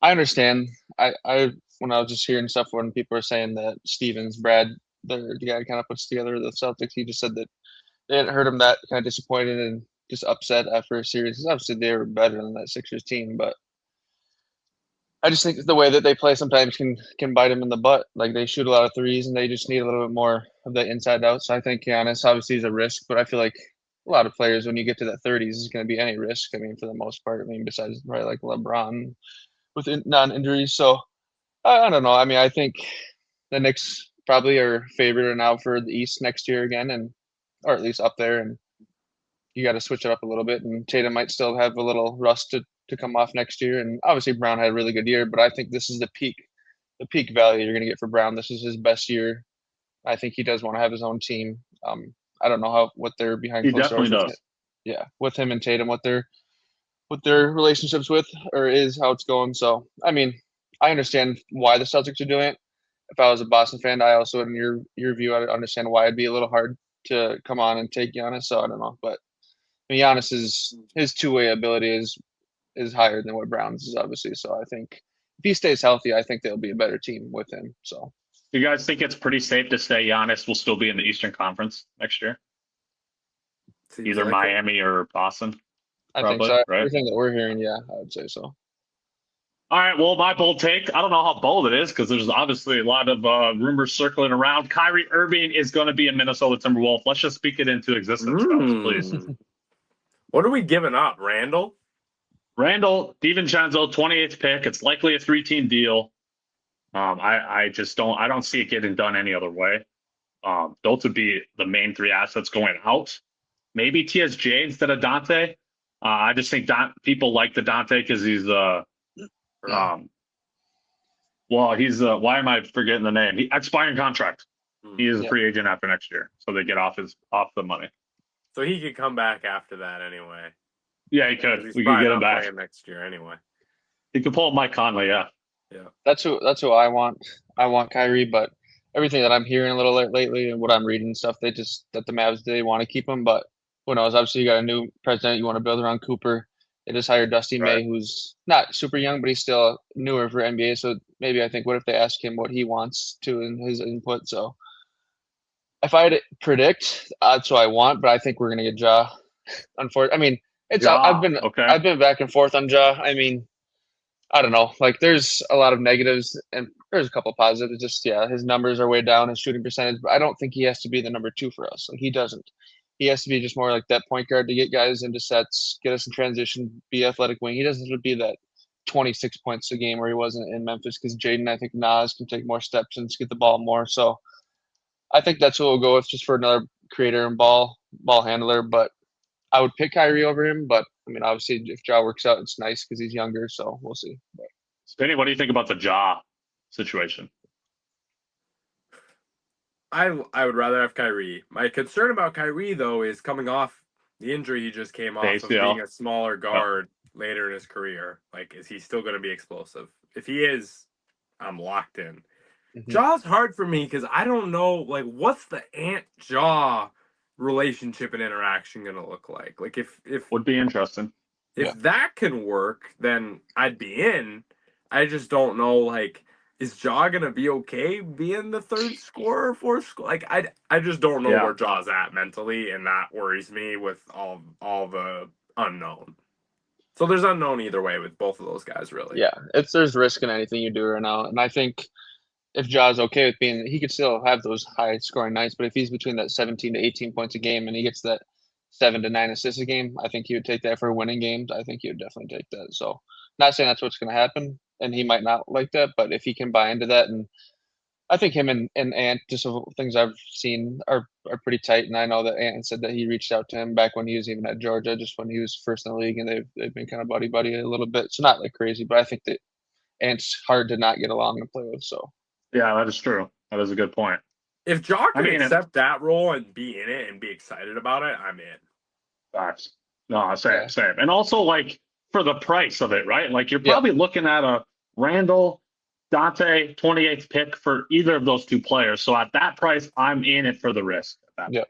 I understand. I when I was just hearing stuff when people were saying that Brad, the guy who kind of puts together the Celtics, he just said that they hadn't heard him that kind of disappointed and just upset after a series. Because obviously they were better than that Sixers team, but I just think the way that they play sometimes can bite them in the butt. Like they shoot a lot of threes and they just need a little bit more of the inside out. So I think Giannis obviously is a risk, but I feel like a lot of players when you get to that 30s is going to be any risk. I mean, for the most part, besides probably like LeBron with non-injuries. So I don't know. I mean, I think the Knicks probably are favored now for the East next year again, or at least up there. And you got to switch it up a little bit. And Tatum might still have a little rust to come off next year. And obviously Brown had a really good year, but I think this is the peak value you're going to get for Brown. This is his best year. I think he does want to have his own team. I don't know what they're behind. He definitely does. Yeah, with him and Tatum, what they're their relationships with, or is how it's going. So, I mean, I understand why the Celtics are doing it. If I was a Boston fan, I also, in your view, I understand why it'd be a little hard to come on and take Giannis. So I don't know, but I mean, Giannis his two-way ability is higher than what Brown's is, obviously. So I think if he stays healthy, I think they'll be a better team with him. So You guys think it's pretty safe to say Giannis will still be in the Eastern Conference next year? Seems Either like Miami or Boston? I Probably, think so. right? Everything that we're hearing, yeah, I would say so. All right, well, my bold take, I don't know how bold it is because there's obviously a lot of rumors circling around. Kyrie Irving is going to be a Minnesota Timberwolf. Let's just speak it into existence, fellas, please. What are we giving up, Randall? Randall, DiVincenzo, 28th pick. It's likely a 3-team deal. I just don't see it getting done any other way. Those would be the main 3 assets going out. Maybe TSJ instead of Dante. I just think people like the Dante because he's he's why am I forgetting the name? Expiring contract. He is a free agent after next year, so they get off the money. So he could come back after that anyway. Yeah, he could. He's We could get him back next year anyway. He could pull Mike Conley. Yeah. That's who I want. I want Kyrie, but everything that I'm hearing a little lately and what I'm reading and stuff, that the Mavs, they want to keep him, but who knows? Obviously, you got a new president. You want to build around Cooper. They just hired Dusty May, who's not super young, but he's still newer for NBA. So maybe I think, what if they ask him what he wants to in his input? So if I had to predict, that's what I want, but I think we're gonna get Ja. Unfortunately, I mean, I've been back and forth on Ja. I mean, I don't know. Like, there's a lot of negatives and there's a couple of positives. Just, his numbers are way down, his shooting percentage, but I don't think he has to be the number 2 for us. Like, he doesn't. He has to be just more like that point guard to get guys into sets, get us in transition, be athletic wing. He doesn't have to be that 26 points a game where he wasn't in Memphis, because Jaden, I think Nas can take more steps and get the ball more. So I think that's what we'll go with, just for another creator and ball handler. But I would pick Kyrie over him. But I mean, obviously, if Ja works out, it's nice because he's younger. So we'll see. But Spinny, what do you think about the Ja situation? I would rather have Kyrie. My concern about Kyrie, though, is coming off the injury he just came off of being a smaller guard later in his career. Like, is he still going to be explosive? If he is, I'm locked in. Ja's hard for me because I don't know, like, what's the Ant-Ja relationship and interaction going to look like? Like, if would be interesting. If that can work, then I'd be in. I just don't know, like, is Ja gonna be okay being the 3rd scorer, 4th scorer? Like, I just don't know where Ja's at mentally, and that worries me with all the unknown. So there's unknown either way with both of those guys, really. Yeah, there's risk in anything you do right now, and I think if Ja's okay with being, he could still have those high scoring nights, but if he's between that 17 to 18 points a game and he gets that 7 to 9 assists a game, I think he would take that for winning games. I think he would definitely take that. So, not saying that's what's going to happen, and he might not like that, but if he can buy into that, and I think him and Ant, just things I've seen, are pretty tight. And I know that Ant said that he reached out to him back when he was even at Georgia, just when he was first in the league, and they've been kind of buddy a little bit. So not like crazy, but I think that Ant's hard to not get along and play with. So yeah, that is true. That is a good point. If Ja can accept that role and be in it and be excited about it, I'm in. Facts. No, same. And also, like, for the price of it, right? Like, you're probably looking at a Randall, Dante, 28th pick for either of those 2 players. So at that price, I'm in it for the risk. Yep.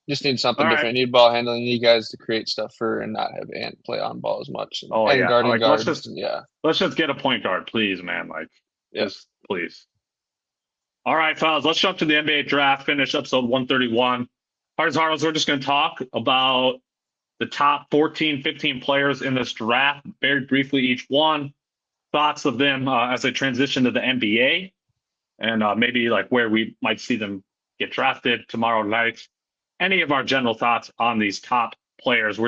Just need something different. You need ball handling. You need guys to create stuff and not have Ant play on ball as much. Guarding guards. Let's just get a point guard, please, man. Like, just please. All right, fellas, let's jump to the NBA draft. Finish episode 131. Hearts and Harlows, we're just going to talk about the top 14, 15 players in this draft, very briefly each one. Thoughts of them as they transition to the NBA, and maybe like where we might see them get drafted tomorrow night. Any of our general thoughts on these top players.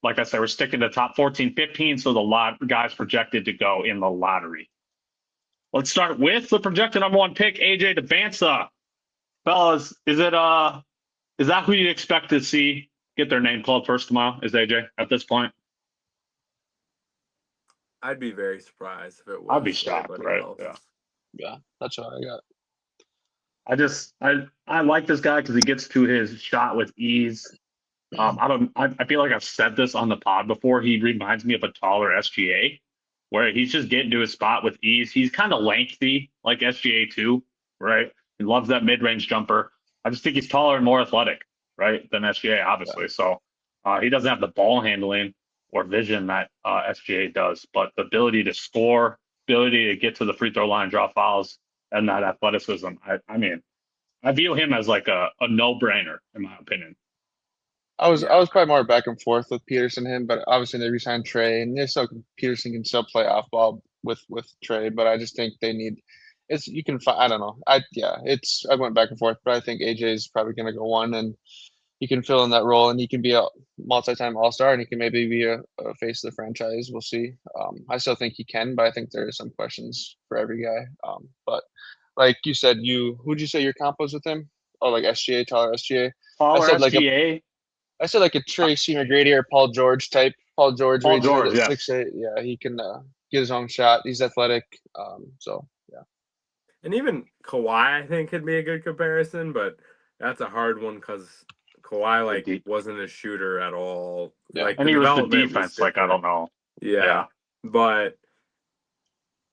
Like I said, we're sticking to top 14, 15, so the guys projected to go in the lottery. Let's start with the projected number 1 pick, AJ Devanza. Fellas, is that who you expect to see get their name called first tomorrow? Is AJ at this point? I'd be very surprised if it was. I'd be shocked, right? Else. Yeah, that's what I got. I like this guy because he gets to his shot with ease. I feel like I've said this on the pod before. He reminds me of a taller SGA, where he's just getting to his spot with ease. He's kind of lengthy, like SGA too, right? He loves that mid-range jumper. I just think he's taller and more athletic, right, than SGA, obviously. So he doesn't have the ball handling or vision that SGA does, but the ability to score, ability to get to the free throw line, draw fouls, and that athleticism. I mean, I view him as like a no-brainer, in my opinion. I was probably more back and forth with Peterson and him, but obviously they re-signed Trey, and Peterson can still play off ball with Trey, but I just think they need you can find. I don't know. I went back and forth, but I think AJ is probably going to go one, and he can fill in that role, and he can be a multi-time All-Star, and he can maybe be a face of the franchise. We'll see. I still think he can, but I think there are some questions for every guy. But like you said, who'd you say your comp was with him? Oh, like SGA, taller SGA. Taller said like SGA. I said like a Tracy McGrady or Paul George type. Paul George, Paul George, at yes. 6'8". Yeah, he can get his own shot. He's athletic. So yeah. And even Kawhi, I think, could be a good comparison, but that's a hard one because Kawhi wasn't a shooter at all. Yeah. Like, and he was the defense. Like, I don't know. Yeah. But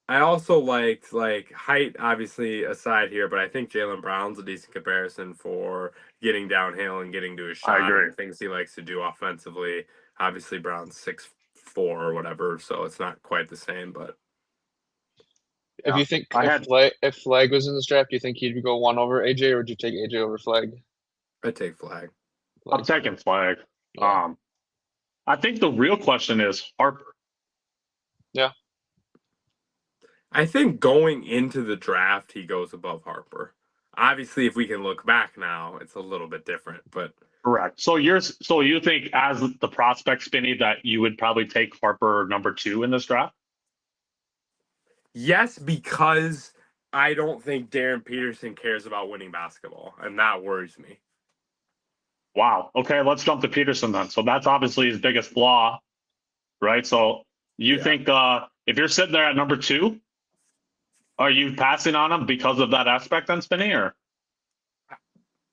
I also liked, height, obviously, aside here, but I think Jalen Brown's a decent comparison for getting downhill and getting to his shot. I agree. And things he likes to do offensively. Obviously, Brown's 6'4" or whatever, so it's not quite the same, but. If you think if Flag was in this draft, do you think he'd go one over AJ, or would you take AJ over Flag? I'd take Flag. I'm taking Flag. Yeah. I think the real question is Harper. Yeah. I think going into the draft, he goes above Harper. Obviously, if we can look back now, it's a little bit different, but correct. So you think as the prospect, Spinny, that you would probably take Harper number 2 in this draft? Yes, because I don't think Darren Peterson cares about winning basketball, and that worries me. Wow. Okay, let's jump to Peterson then. So that's obviously his biggest flaw, right? So you think if you're sitting there at number 2, are you passing on him because of that aspect then, Spinny, or?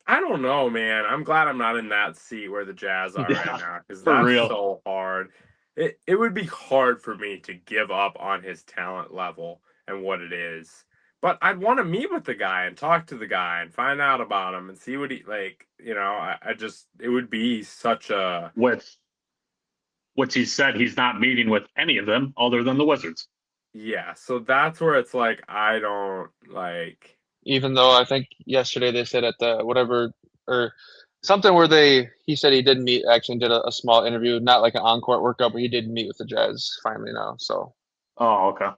I don't know, man. I'm glad I'm not in that seat where the Jazz are right now, because that's so hard. It would be hard for me to give up on his talent level and what it is. But I'd want to meet with the guy and talk to the guy and find out about him and see what he it would be such a which he said he's not meeting with any of them other than the Wizards. Yeah, so that's where it's like I don't like. Even though I think yesterday they said at the whatever or something where he said he did meet, actually did a small interview, not like an on-court workout, but he did meet with the Jazz finally now. So. Oh, okay.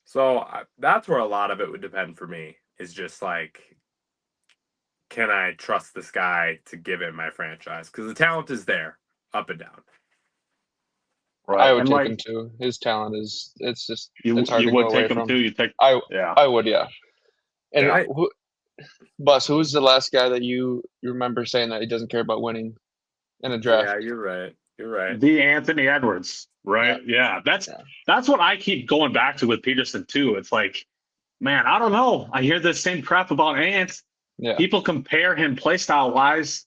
So that's where a lot of it would depend for me, is just like, can I trust this guy to give him my franchise? Because the talent is there, up and down. Right. I would take him too. His talent it's hard to go away from. I would, yeah. And Bus, who's the last guy that you remember saying that he doesn't care about winning in a draft? Yeah, you're right. The Anthony Edwards, right? Yeah. That's what I keep going back to with Peterson too. It's like, man, I don't know. I hear the same crap about Ant. Yeah. People compare him play style wise,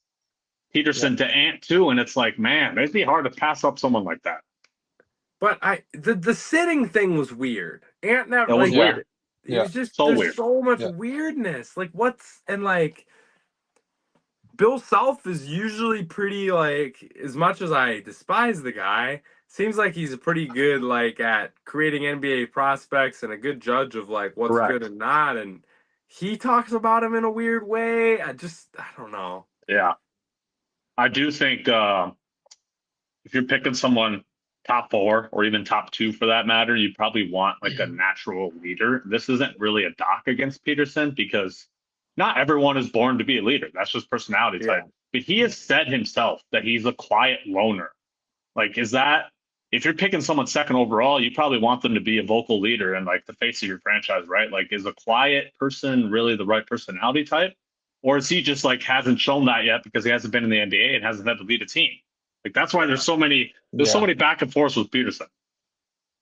Peterson to Ant too, and it's like, man, it'd be hard to pass up someone like that. But the sitting thing was weird. Ant never was weird. It was just there's so much weirdness. Like Bill Self is usually pretty as much as I despise the guy, seems like he's pretty good at creating NBA prospects and a good judge of what's good and not. And he talks about him in a weird way. I don't know. Yeah. I do think if you're picking someone top 4 or even top 2 for that matter, you probably want a natural leader. This isn't really a dock against Peterson because not everyone is born to be a leader. That's just personality type. But he has said himself that he's a quiet loner. If you're picking someone second overall, you probably want them to be a vocal leader and the face of your franchise, right? Is a quiet person really the right personality type? Or is he just hasn't shown that yet because he hasn't been in the NBA and hasn't had to lead a team? That's why there's so many back and forths with Peterson.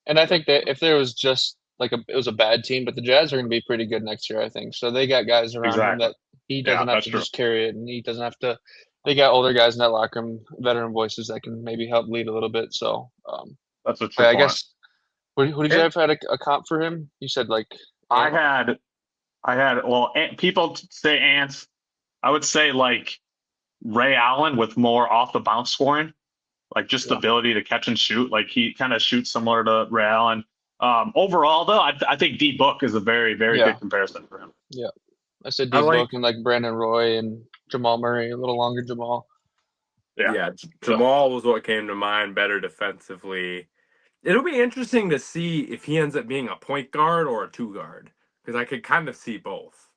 And I think that if there was just it was a bad team, but the Jazz are going to be pretty good next year, I think. So they got guys around him that he doesn't have to just carry it, and he doesn't have to they got older guys in that locker room, veteran voices that can maybe help lead a little bit. So, That's a true I point. guess who did you have had a comp for him? You said like I had well, people say Ants. I would say like Ray Allen with more off the bounce scoring, like just the ability to catch and shoot. Like he kind of shoots similar to Ray Allen. Overall, though, I think D Book is a very, very good comparison for him. Yeah, I said D Book and like Brandon Roy and Jamal Murray, a little longer Jamal. Yeah, Jamal was what came to mind. Better defensively. It'll be interesting to see if he ends up being a point guard or a two guard, because I could kind of see both.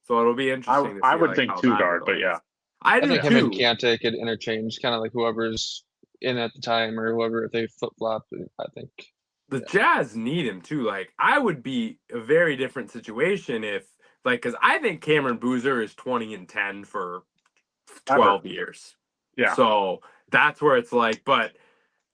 So it'll be interesting to see. I would think two guard, but yeah. I think him and Kante could interchange, kind of like whoever's in at the time or whoever, if they flip flop. I think the Jazz need him too. Like, I would be a very different situation if, like, because I think Cameron Boozer is 20 and 10 for 12 years. Yeah. So that's where it's like, but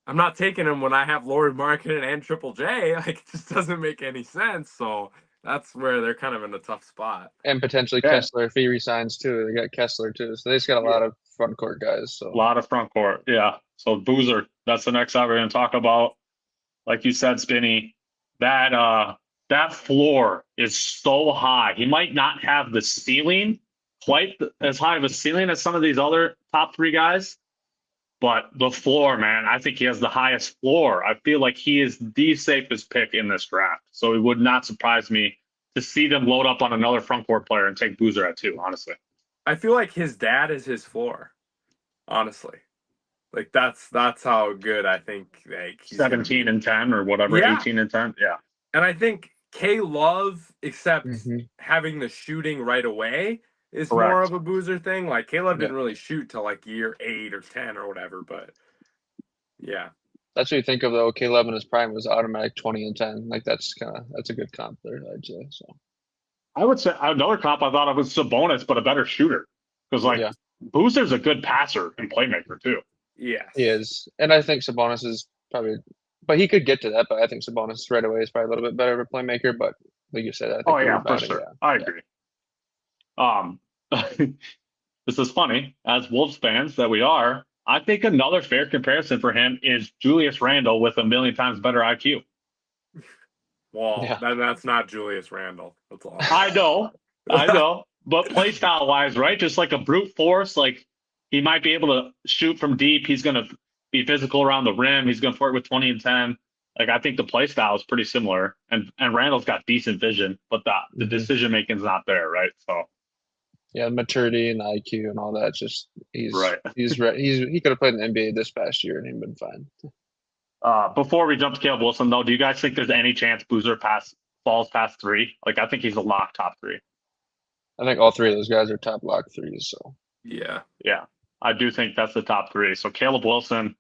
I'm not taking him when I have Lauri Markkanen and Triple J. Like, it just doesn't make any sense. So that's where they're kind of in a tough spot. And potentially Kessler if he resigns too. They got Kessler too. So they just got a lot of front court guys. So a lot of front court. Yeah. So Boozer, that's the next guy we're going to talk about. Like you said, Spinny, that floor is so high. He might not have the ceiling quite as high of a ceiling as some of these other top three guys, but the floor, man, I think he has the highest floor. I feel like he is the safest pick in this draft. So it would not surprise me to see them load up on another front court player and take Boozer at 2, honestly. I feel like his dad is his floor, honestly. Like, that's how good I think, like, he's 17 and 10 or whatever, 18 and 10. Yeah. And I think K-Love, except having the shooting right away, is more of a Boozer thing. Like, Caleb didn't really shoot till like year 8 or 10 or whatever, but yeah. That's what you think of though. Caleb in his prime was automatic 20 and 10. Like that's a good comp there, I'd say. So I would say another comp I thought of was Sabonis, but a better shooter. Because Boozer's a good passer and playmaker too. Yeah. He is. And I think Sabonis is probably, but he could get to that, but I think Sabonis right away is probably a little bit better of a playmaker, but like you said, I think for sure. I agree. This is funny, as Wolves fans that we are, I think another fair comparison for him is Julius Randle with a million times better IQ. Well, that's not Julius Randle. That's all. I know. But play style wise, right? Just like a brute force, like he might be able to shoot from deep. He's going to be physical around the rim. He's going to flirt with 20 and 10. Like, I think the play style is pretty similar. And Randall's got decent vision, but the decision making is not there, right? So. Yeah, maturity and IQ and all that. Just he could have played in the NBA this past year and he'd been fine. Before we jump to Caleb Wilson, though, do you guys think there's any chance Boozer falls past 3? Like, I think he's a lock top 3. I think all 3 of those guys are top lock 3s. So yeah, I do think that's the top 3. So Caleb Wilson,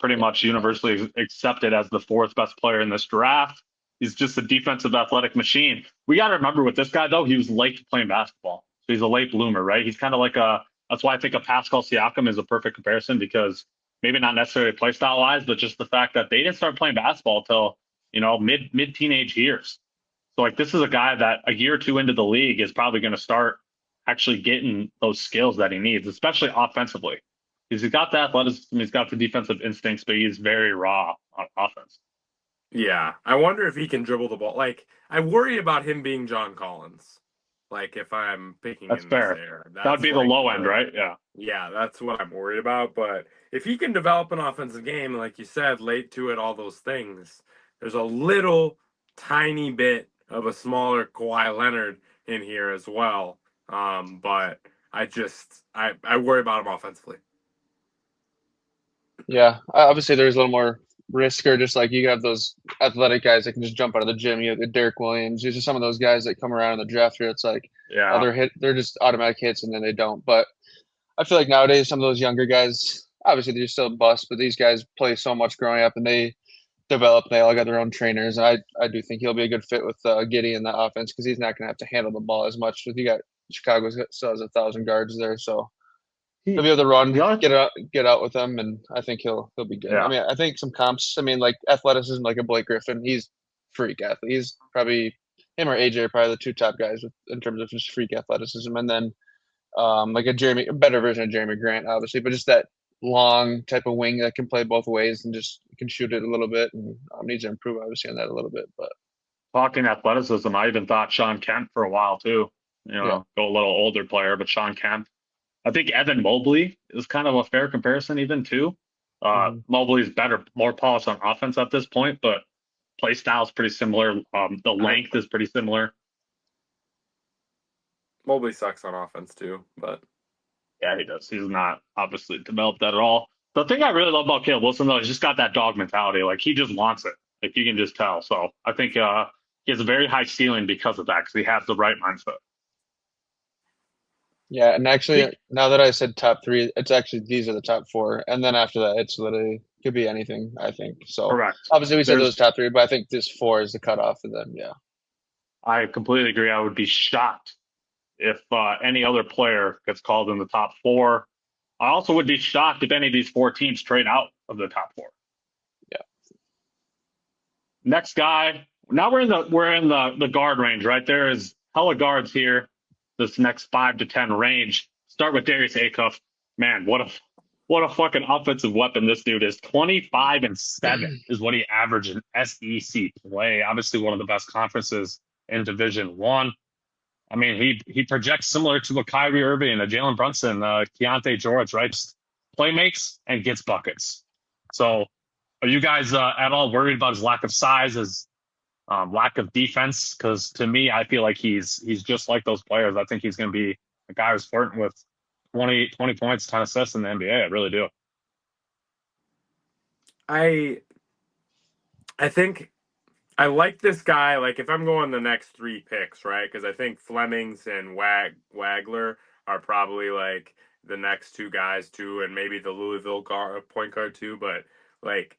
pretty much universally accepted as the 4th best player in this draft. He's just a defensive athletic machine. We got to remember with this guy, though, he was late playing basketball. So he's a late bloomer, right? He's kind of like that's why I think a Pascal Siakam is a perfect comparison, because maybe not necessarily play style wise, but just the fact that they didn't start playing basketball till, mid teenage years. So like, this is a guy that a year or 2 into the league is probably going to start actually getting those skills that he needs, especially offensively. He's got the athleticism, he's got the defensive instincts, but he's very raw on offense. Yeah, I wonder if he can dribble the ball. Like, I worry about him being John Collins. Like, if I'm picking that's fair. There, that would be like the low end, right? Yeah. Yeah, that's what I'm worried about. But if he can develop an offensive game, like you said, late to it, all those things, there's a little tiny bit of a smaller Kawhi Leonard in here as well. But I worry about him offensively. Yeah, obviously there's a little more risk, or just like you have those athletic guys that can just jump out of the gym. You have the Derek Williams. These are some of those guys that come around in the draft here. It's like, they're just automatic hits and then they don't. But I feel like nowadays some of those younger guys, obviously they're still bust, but these guys play so much growing up and they develop. They all got their own trainers. And I do think he'll be a good fit with Giddey in the offense, because he's not going to have to handle the ball as much. You got Chicago still has 1,000 guards there, so he'll be able to run, get out with them, and I think he'll be good. Yeah. I mean, I think some comps. I mean, like athleticism, like a Blake Griffin, he's freak athlete. He's probably him or AJ are probably the 2 top guys in terms of just freak athleticism. And then like a better version of Jeremy Grant, obviously, but just that long type of wing that can play both ways and just can shoot it a little bit, and needs to improve obviously on that a little bit. But Talking athleticism, I even thought Sean Kemp for a while too. Yeah. Go a little older player, but Sean Kemp. I think Evan Mobley is kind of a fair comparison even too. Mobley's better, more polished on offense at this point, but play style is pretty similar. The length is pretty similar. Mobley sucks on offense too, but Yeah, he does. He's not obviously developed that at all. The thing I really love about Caleb Wilson though, he's just got that dog mentality. Like he just wants it. Like you can just tell. So I think he has a very high ceiling because of that, because he has the right mindset. Yeah, and actually, now that I said top three, it's actually these are the top four, and then after that, it's literally could be anything. I think so. Correct. Obviously, we said those top three, but I think this four is the cutoff for them. Yeah, I completely agree. I would be shocked if any other player gets called in the top four. I also would be shocked if any of these four teams trade out of the top four. Yeah. Next guy. Now we're in the guard range, right? There is hella guards here. This next 5 to 10 range. Start with Darius Acuff. Man, what a fucking offensive weapon this dude is. 25 and 7 is what he averaged in SEC play. Obviously, one of the best conferences in Division One. I mean, he projects similar to a Kyrie Irving, a Jalen Brunson, Keontae George, right? Just play makes and gets buckets. So, are you guys at all worried about his lack of size, his lack of defense? Because to me, I feel like he's just like those players. I think he's going to be a guy who's flirting with 20 points, 10 assists in the NBA. I really do. I think I like this guy. Like if I'm going the next 3 picks, right? Because I think Flemings and Wagler are probably like the next 2 guys too, and maybe the Louisville point guard too. But like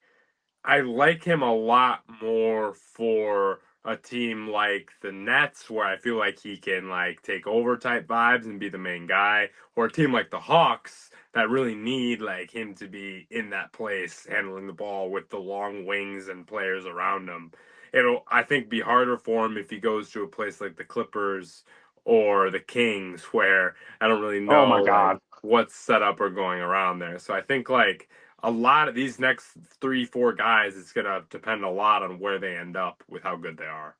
I like him a lot more for a team like the Nets, where I feel like he can like take over type vibes and be the main guy, or a team like the Hawks that really need like him to be in that place handling the ball with the long wings and players around him. It'll, I think, be harder for him if he goes to a place like the Clippers or the Kings, where I don't really know Oh my God. like what's set up or going around there. So I think like a lot of these next 3-4 guys, it's gonna depend a lot on where they end up with how good they are.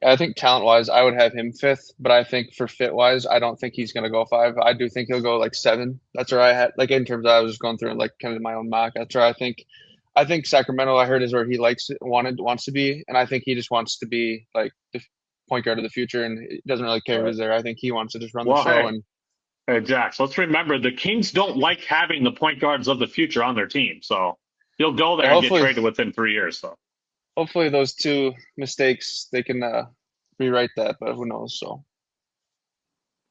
I think talent wise, I would have him 5th, but I think for fit wise, I don't think he's going to go 5. I do think he'll go like 7. That's where I had like in terms of I was just going through like kind of my own mock. That's where I think. I think Sacramento, I heard, is where he wants to be, and I think he just wants to be like the point guard of the future, and he doesn't really care who's there. I think he wants to just run the show. Hey, Jax, let's remember the Kings don't like having the point guards of the future on their team, so he'll go there and get traded within 3 years. So hopefully those 2 mistakes they can rewrite that, but who knows? So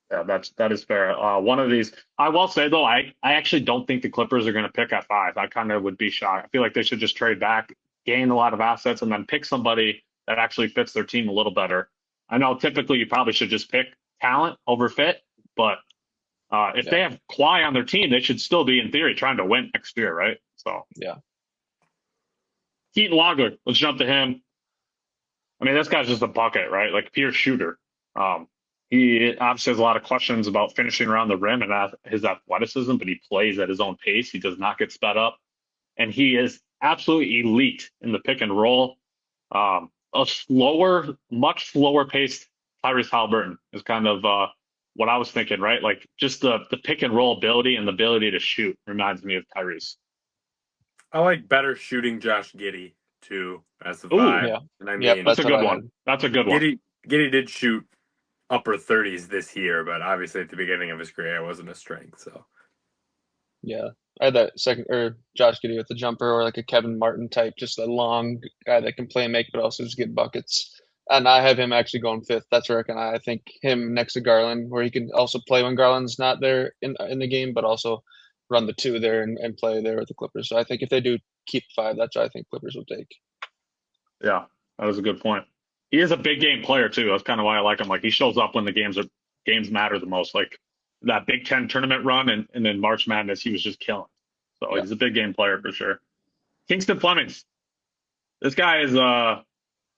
yeah, that is fair. One of these, I will say though, I actually don't think the Clippers are going to pick at 5. I kind of would be shocked. I feel like they should just trade back, gain a lot of assets, and then pick somebody that actually fits their team a little better. I know typically you probably should just pick talent over fit, but if they have Kawhi on their team, they should still be in theory trying to win next year, right? So yeah. Keaton Logler, let's jump to him. I mean, this guy's just a bucket, right? Like pure shooter. He obviously has a lot of questions about finishing around the rim and his athleticism, but he plays at his own pace. He does not get sped up. And he is absolutely elite in the pick and roll. A much slower paced Tyrese Haliburton is kind of what I was thinking, right? Like just the pick and roll ability and the ability to shoot reminds me of Tyrese. I like better shooting Josh Giddey too as the vibe. Yeah. And I mean, that's a good one. That's a good one. Giddey did shoot upper 30s this year, but obviously at the beginning of his career, it wasn't a strength. So yeah, I had that second or Josh Giddey with the jumper, or like a Kevin Martin type, just a long guy that can play and make, but also just get buckets. And I have him actually going 5th. That's where I think him next to Garland, where he can also play when Garland's not there in the game, but also run the 2 there and play there with the Clippers. So I think if they do keep 5, that's what I think Clippers will take. Yeah, that was a good point. He is a big game player too. That's kind of why I like him. Like he shows up when the games matter the most. Like that Big Ten tournament run and then March Madness, he was just killing. So he's a big game player for sure. Kingston Flemings. This guy is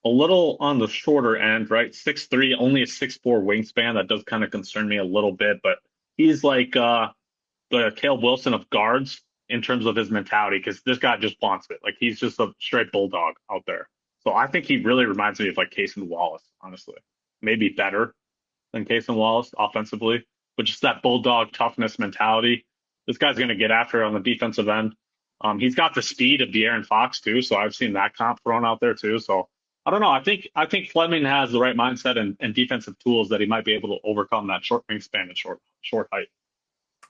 a little on the shorter end, right? 6'3", only a 6'4" wingspan. That does kind of concern me a little bit, but he's like the Caleb Wilson of guards in terms of his mentality, because this guy just wants it. Like, he's just a straight bulldog out there. So I think he really reminds me of like Cason Wallace, honestly. Maybe better than Cason Wallace offensively, but just that bulldog toughness mentality. This guy's going to get after it on the defensive end. He's got the speed of De'Aaron Fox too, so I've seen that comp thrown out there too. So I don't know. I think Fleming has the right mindset and defensive tools that he might be able to overcome that short wingspan and short height.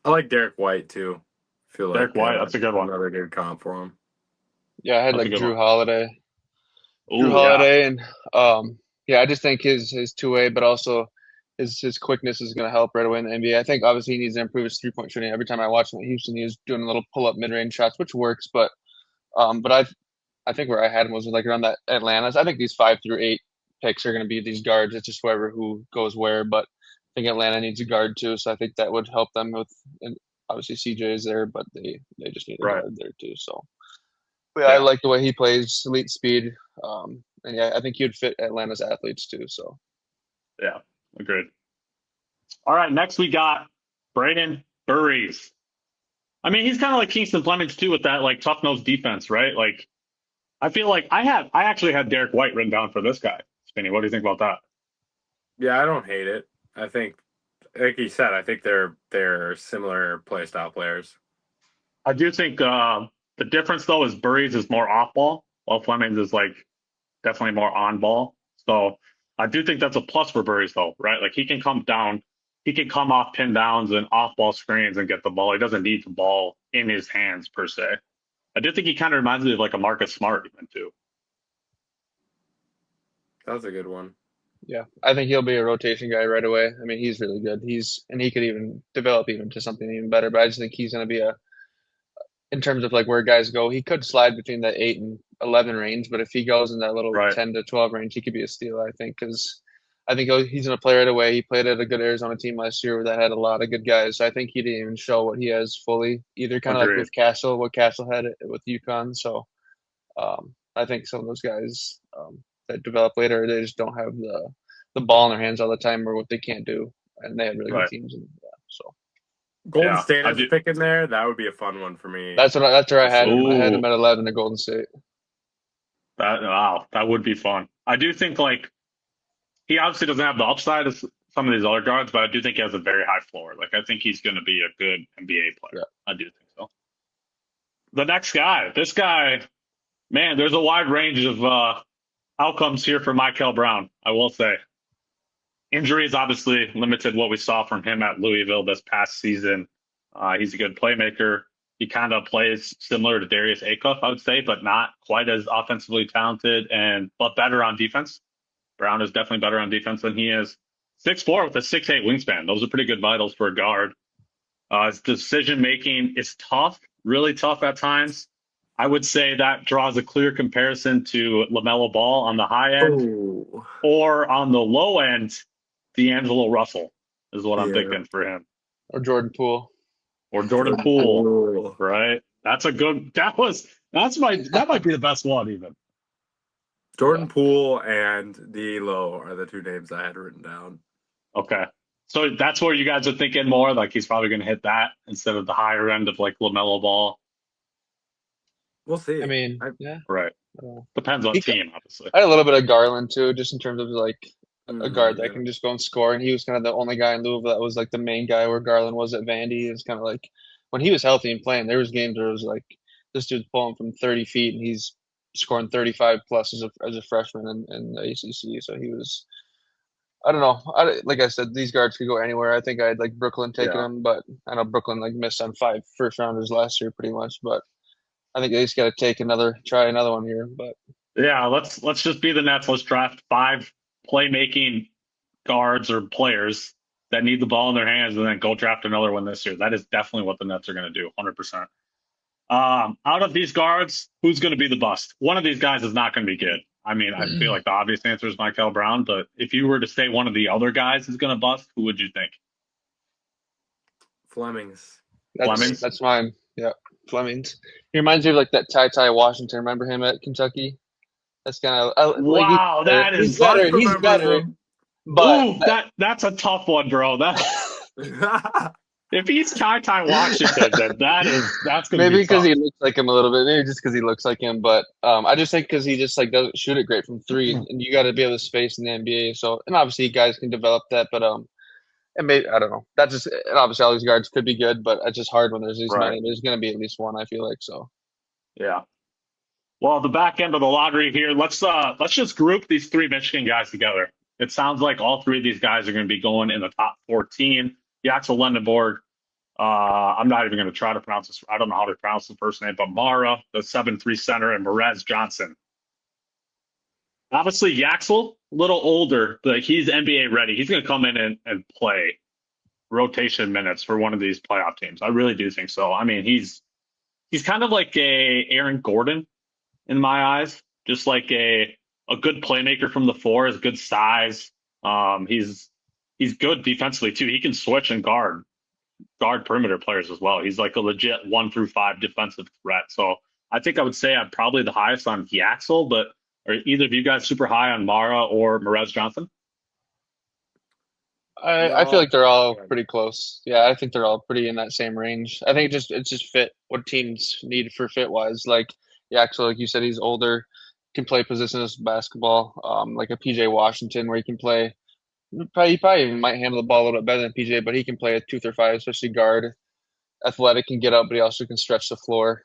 I like Derek White too. Feel like Derek White, that's a good one. Another good comp for him. Yeah, I had That's a like good Drew one. Holiday. Drew Ooh, yeah. Holiday, and yeah, I just think his two-way, but also his quickness is going to help right away in the NBA. I think obviously he needs to improve his three-point shooting. Every time I watch him at Houston, he was doing a little pull-up mid-range shots, which works. But I think where I had him was like around that Atlanta. So I think these 5 through 8 picks are going to be these guards. It's just whoever who goes where. But I think Atlanta needs a guard too, so I think that would help them with. And obviously CJ is there, but they just need a Right. guard there too. So. But yeah, I like the way he plays, elite speed. And yeah, I think he'd fit Atlanta's athletes too. So Yeah, agreed. All right, next we got Braden Burries. I mean, he's kind of like Kingston Flemings too, with that like tough nosed defense, right? Like, I feel like I actually had Derek White written down for this guy. Spinny, what do you think about that? Yeah, I don't hate it. I think, like you said, I think they're similar play style players. I do think the difference though is Burries is more off ball, while Flemings is like definitely more on ball. So I do think that's a plus for Burries though, right? Like, he can come down, he can come off pin downs and off ball screens and get the ball. He doesn't need the ball in his hands per se. I do think he kind of reminds me of like a Marcus Smart even too. That's a good one. yeah, I think he'll be a rotation guy right away. I mean, he's really good. And he could even develop even to something even better. But I just think he's going to be in terms of like where guys go, he could slide between that 8 and 11 range. But if he goes in that little Right. 10 to 12 range, he could be a steal, I think, because I think he's going to play right away. He played at a good Arizona team last year that had a lot of good guys. So I think he didn't even show what he has fully, either kind of like Agreed. with Castle, what Castle had with UConn. So I think some of those guys that develop later, they just don't have the ball in their hands all the time, or what they can't do, and they have really Right. good teams. And so Golden Yeah, State I as a do- pick in there, that would be a fun one for me. that's where I had him. I had Ooh. him at 11 at Golden State. Wow, that would be fun. I do think like he obviously doesn't have the upside of some of these other guards, but I do think he has a very high floor. Like, I think he's going to be a good NBA player. Yeah. I do think so. The next guy, this guy, man, there's a wide range of outcomes here for Michael Brown, I will say. Injuries obviously limited what we saw from him at Louisville this past season. He's a good playmaker. He kind of plays similar to Darius Acuff, I would say, but not quite as offensively talented but better on defense. Brown is definitely better on defense than he is. 6'4" with a 6'8" wingspan. Those are pretty good vitals for a guard. His decision making is tough, really tough at times. I would say that draws a clear comparison to LaMelo Ball on the high end, Ooh. or on the low end, D'Angelo Russell is what I'm Yeah. thinking for him, Or Jordan Poole. or Jordan Poole, right? That's a good. That might be the best one even. Jordan Poole and D'Lo are the two names I had written down. Okay. So that's where you guys are thinking more, like he's probably going to hit that instead of the higher end of like LaMelo Ball. We'll see. I mean, yeah. Right. Depends on team, obviously. I had a little bit of Garland too, just in terms of like a guard that yeah. can just go and score. And he was kind of the only guy in Louisville that was like the main guy, where Garland was at Vandy. It was kind of like when he was healthy and playing, there was games where it was like this dude's pulling from 30 feet and he's scoring 35 plus as a freshman in the ACC. So he was, I don't know. Like I said, these guards could go anywhere. I think I had like Brooklyn taking them, but I know Brooklyn like missed on 5 first rounders last year pretty much. But I think they just got to try another one here. But yeah, let's just be the Nets. Let's draft 5 playmaking guards or players that need the ball in their hands, and then go draft another one this year. That is definitely what the Nets are going to do, 100%. Out of these guards, who's going to be the bust? One of these guys is not going to be good. I mean, I feel like the obvious answer is Michael Brown, but if you were to say one of the other guys is going to bust, who would you think? Flemings. That's mine. Yeah, Flemings. He reminds me of like that Ty Washington. Remember him at Kentucky? That's kind of Wow, that is he's better. Buck He's remembers better. him. But Ooh, that's a tough one, bro. If he's Ty Washington, then that's gonna maybe be because tough. he looks like him a little bit. Maybe just because he looks like him. But I just think because he just like doesn't shoot it great from three, and you got to be able to space in the NBA. So and obviously guys can develop that, but and maybe I don't know. That just and obviously all these guards could be good, but it's just hard when there's these Right. many. There's going to be at least one. I feel like so. Yeah. Well, the back end of the lottery here. Let's just group these three Michigan guys together. It sounds like all three of these guys are going to be going in the top 14. Jaxel Lendenborg. I'm not even going to try to pronounce this. I don't know how to pronounce the first name, but Mara, the 7'3" center, and Merez Johnson. Obviously, Jaxel, a little older, but he's NBA ready. He's going to come in and play rotation minutes for one of these playoff teams. I really do think so. I mean, he's kind of like a Aaron Gordon in my eyes, just like a good playmaker from the floor, has good size. He's good defensively too. He can switch and guard perimeter players as well. He's like a legit 1 through 5 defensive threat. So I think I would say I'm probably the highest on Jaxel, but are either of you guys super high on Mara or Merez Johnson? I feel like they're all pretty close. Yeah, I think they're all pretty in that same range. I think it's just fit what teams need for fit wise. Like Yaxel, like you said, he's older, can play positionless basketball, like a PJ Washington where he can play. He probably even might handle the ball a little bit better than PJ, but he can play a 2 through 5, especially guard. Athletic, can get up, but he also can stretch the floor.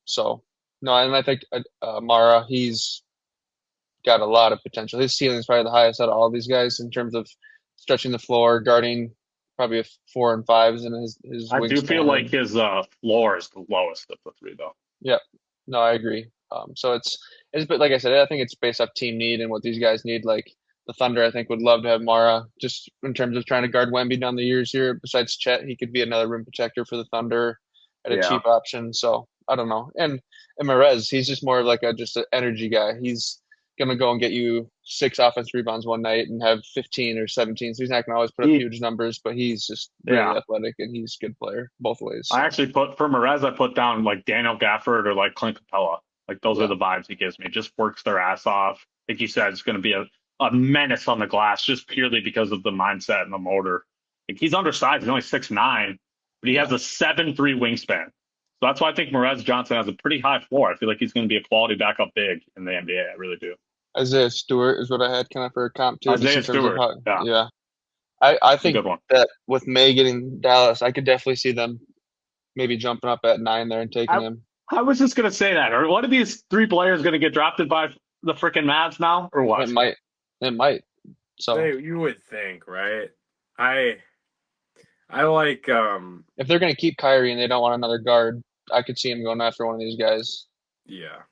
So no, and I think Mara, he's got a lot of potential. His ceiling is probably the highest out of all these guys in terms of stretching the floor, guarding probably a 4 and 5s in his I do feel wingspan. like his floor is the lowest of the three, though. Yep. No, I agree. So it's but like I said, I think it's based off team need and what these guys need. Like the Thunder, I think would love to have Mara just in terms of trying to guard Wemby down the years here. Besides Chet, he could be another rim protector for the Thunder at a cheap option. So I don't know. And Merez, he's just more of like just an energy guy. He's gonna go and get you 6 offensive rebounds one night and have 15 or 17. So he's not gonna always put up huge numbers, but he's just really athletic and he's a good player both ways. So. I actually for Merez, I put down like Daniel Gafford or like Clint Capella. Like those are the vibes he gives me. Just works their ass off. Like you said, it's going to be a menace on the glass just purely because of the mindset and the motor. Like he's undersized. He's only 6'9", but he has a 7'3" wingspan. So that's why I think Merez Johnson has a pretty high floor. I feel like he's going to be a quality backup big in the NBA. I really do. Isaiah Stewart is what I had kind of for a comp too. Isaiah Stewart. Yeah. I think that with May getting Dallas, I could definitely see them maybe jumping up at 9 there and taking him. I was just going to say that. Or what are these 3 players going to get drafted by the freaking Mavs now? Or what? It might. So you would think, right? I like if they're going to keep Kyrie and they don't want another guard, I could see him going after one of these guys. Yeah.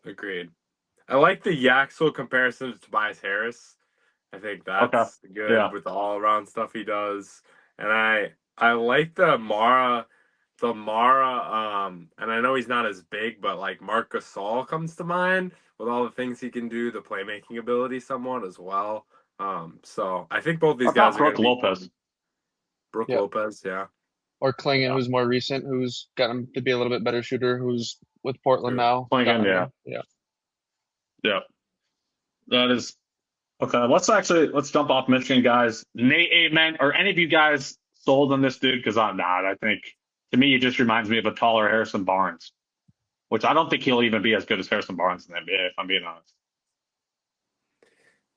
Agreed. I like the Yaxel comparison to Tobias Harris. I think that's good with the all-around stuff he does. And I like the Mara, and I know he's not as big, but like Marc Gasol comes to mind with all the things he can do, the playmaking ability somewhat as well. So I think both these guys are Brooke Lopez. Brooke Lopez, yeah. Or Klingon, who's more recent, who's gotten to be a little bit better shooter, who's with Portland now. Klingon, yeah. That is okay. Let's jump off Michigan, guys. Nate, amen. Are any of you guys sold on this dude? Because I'm not. I think to me, he just reminds me of a taller Harrison Barnes, which I don't think he'll even be as good as Harrison Barnes in the NBA, if I'm being honest.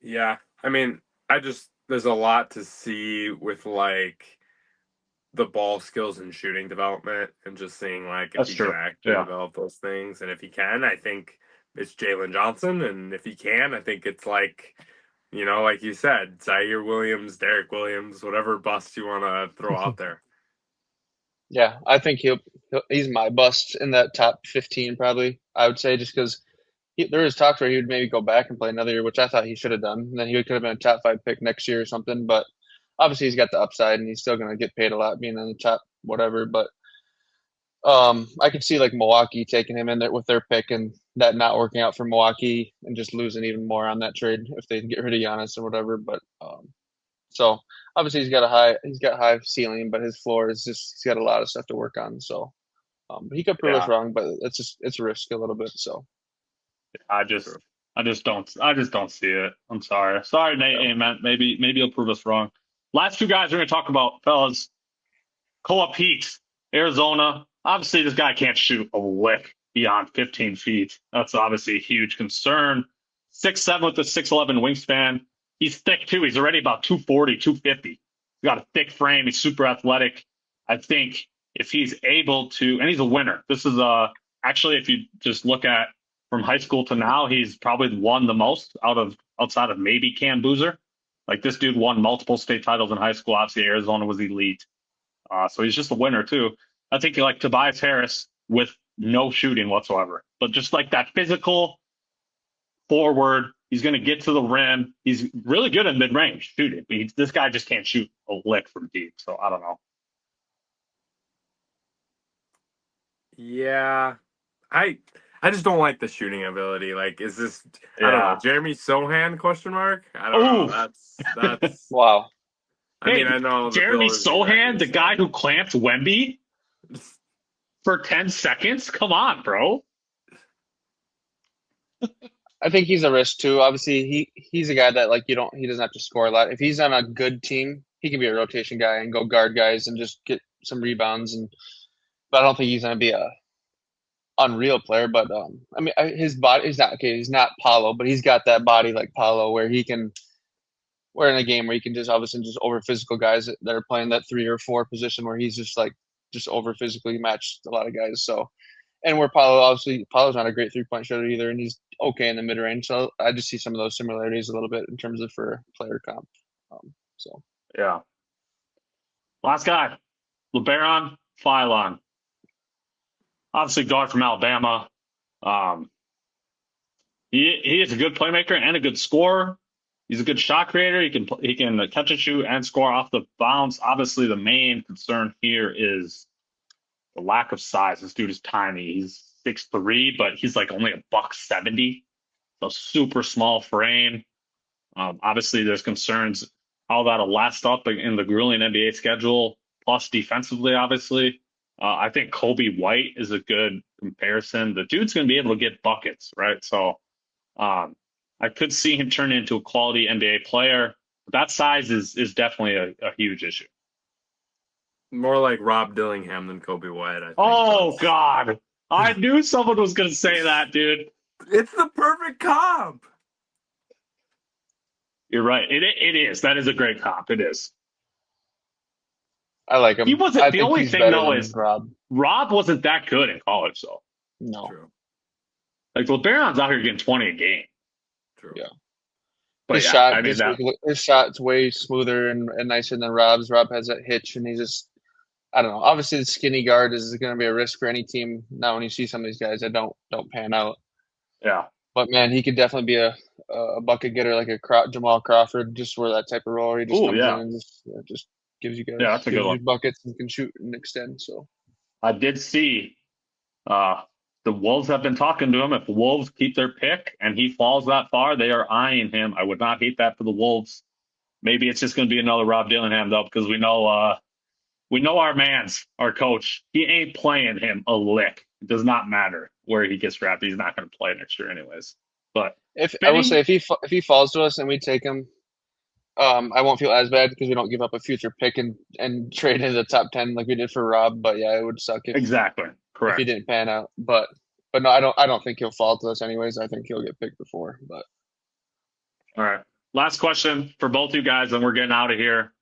Yeah, I mean, there's a lot to see with like the ball skills and shooting development, and just seeing like if he can actually develop those things, and if he can, I think it's Jalen Johnson, and if he can, I think it's like, like you said, Zaire Williams, Derek Williams, whatever bust you want to throw out there. Yeah, I think he's my bust in that top 15 probably. I would say just because there was talks where he would maybe go back and play another year, which I thought he should have done, and then he could have been a top 5 pick next year or something. But obviously, he's got the upside, and he's still going to get paid a lot being in the top whatever. But I could see like Milwaukee taking him in there with their pick, and that not working out for Milwaukee, and just losing even more on that trade if they get rid of Giannis or whatever. But so obviously he's got high ceiling, but his floor is just he's got a lot of stuff to work on. So but he could prove us wrong, but it's a risk a little bit. So I just don't see it. I'm sorry. Sorry, Nate. Yeah. Amen. Maybe you'll prove us wrong. Last two guys we're gonna talk about, fellas. Koa Pete, Arizona. Obviously, this guy can't shoot a lick beyond 15 feet. That's obviously a huge concern. 6'7" with a 6'11" wingspan. He's thick too. He's already about 240, 250. He's got a thick frame. He's super athletic. I think if he's able to, and he's a winner. This is actually, if you just look at from high school to now, he's probably won the most outside of maybe Cam Boozer. Like, this dude won multiple state titles in high school. Obviously, Arizona was elite. So he's just a winner too. I think like Tobias Harris with no shooting whatsoever, but just like that physical forward. He's going to get to the rim. He's really good in mid-range shooting. But this guy just can't shoot a lick from deep. So I don't know. Yeah, I just don't like the shooting ability. Like, is this? I don't know. Jeremy Sohan ? I don't know. That's wow. I mean, I know Jeremy Sohan, the guy who clamped Wemby for 10 seconds. Come on, bro. I think he's a risk too. Obviously, he's a guy that like he doesn't have to score a lot. If he's on a good team, he can be a rotation guy and go guard guys and just get some rebounds. But I don't think he's gonna be a unreal player. But I mean, his body is not okay. He's not Paulo, but he's got that body like Paulo, where he can. We're in a game where he can just obviously just over physical guys that are playing that 3 or 4 position where he's just over physically matched a lot of guys. So, and where Paulo's not a great 3-point shooter either, and he's okay in the mid range. So I just see some of those similarities a little bit in terms of for player comp. So yeah. Last guy, LeBaron Philon. Obviously, guard from Alabama. He is a good playmaker and a good scorer. He's a good shot creator. He can catch and shoot and score off the bounce. Obviously, the main concern here is the lack of size. This dude is tiny. He's 6'3", but he's like only $170. So super small frame. Obviously, there's concerns how that'll last up in the grueling NBA schedule. Plus, defensively, obviously, I think Kobe White is a good comparison. The dude's going to be able to get buckets, right? So, I could see him turn into a quality NBA player. That size is definitely a huge issue. More like Rob Dillingham than Kobe White, I think. Oh, God. I knew someone was going to say that, dude. It's the perfect comp. You're right. It is. That is a great comp. It is. I like him. He wasn't. The only thing, though, is Rob wasn't that good in college, though. No. True. Like, LeBaron's out here getting 20 a game. True. Yeah. But his shot's way smoother and nicer than Rob's. Rob has that hitch, and he just, I don't know. Obviously, the skinny guard is going to be a risk for any team. Now, when you see some of these guys that don't pan out. Yeah. But man, he could definitely be a bucket getter like a Jamal Crawford, just where that type of role where he just comes in and just gives you guys that's a good one. Buckets and can shoot and extend. So I did see the Wolves have been talking to him. If the Wolves keep their pick and he falls that far, they are eyeing him. I would not hate that for the Wolves. Maybe it's just going to be another Rob Dillingham, though, because we know our coach. He ain't playing him a lick. It does not matter where he gets drafted. He's not going to play next year anyways. But I will say, if he falls to us and we take him, I won't feel as bad because we don't give up a future pick and trade into the top 10 like we did for Rob. But yeah, it would suck Correct. If he didn't pan out. But no, I don't think he'll fall to us anyways. I think he'll get picked before. But all right, last question for both you guys, and we're getting out of here.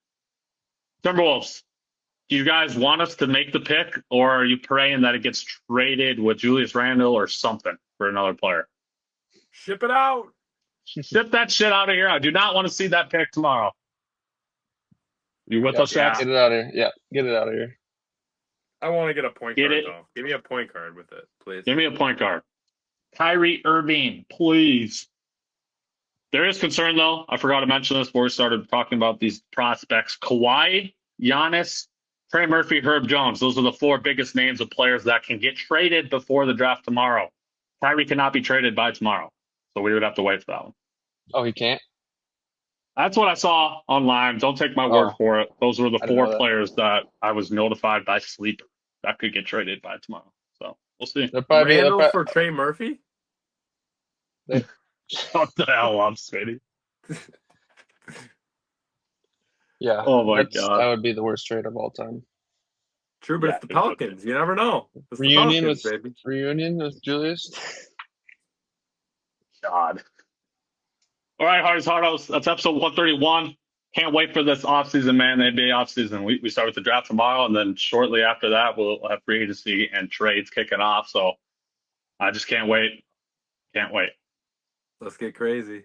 Timberwolves, do you guys want us to make the pick, or are you praying that it gets traded with Julius Randle or something for another player? Ship it out. Ship that shit out of here. I do not want to see that pick tomorrow. You with us, Jax? Get it out of here. Yeah, get it out of here. I want to get a point guard, though. Give me a point guard with it, please. Give me a point guard. Kyrie Irving, please. There is concern, though. I forgot to mention this before we started talking about these prospects. Kawhi, Giannis, Trey Murphy, Herb Jones. Those are the 4 biggest names of players that can get traded before the draft tomorrow. Kyrie cannot be traded by tomorrow, so we would have to wait for that one. Oh, he can't? That's what I saw online. Don't take my word for it. Those were the 4 players that I was notified by Sleeper that could get traded by tomorrow. So we'll see. Randall for Trey Murphy? Shut the hell up, Spinny. Yeah. Oh my That god. would be the worst trade of all time. True, but Yeah, it's the it would be. Pelicans. You never know. It's the Reunion Pelicans, with baby. Julius. God. All right, Hearts Hardos. That's episode 131. Can't wait for this offseason, man. The NBA offseason. We start with the draft tomorrow, and then shortly after that, we'll have free agency and trades kicking off. So I just can't wait. Can't wait. Let's get crazy.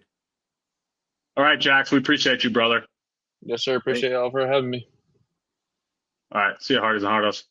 All right, Jax. We appreciate you, brother. Yes, sir. Appreciate y'all for having me. All right. See you, Hearties and Hardos.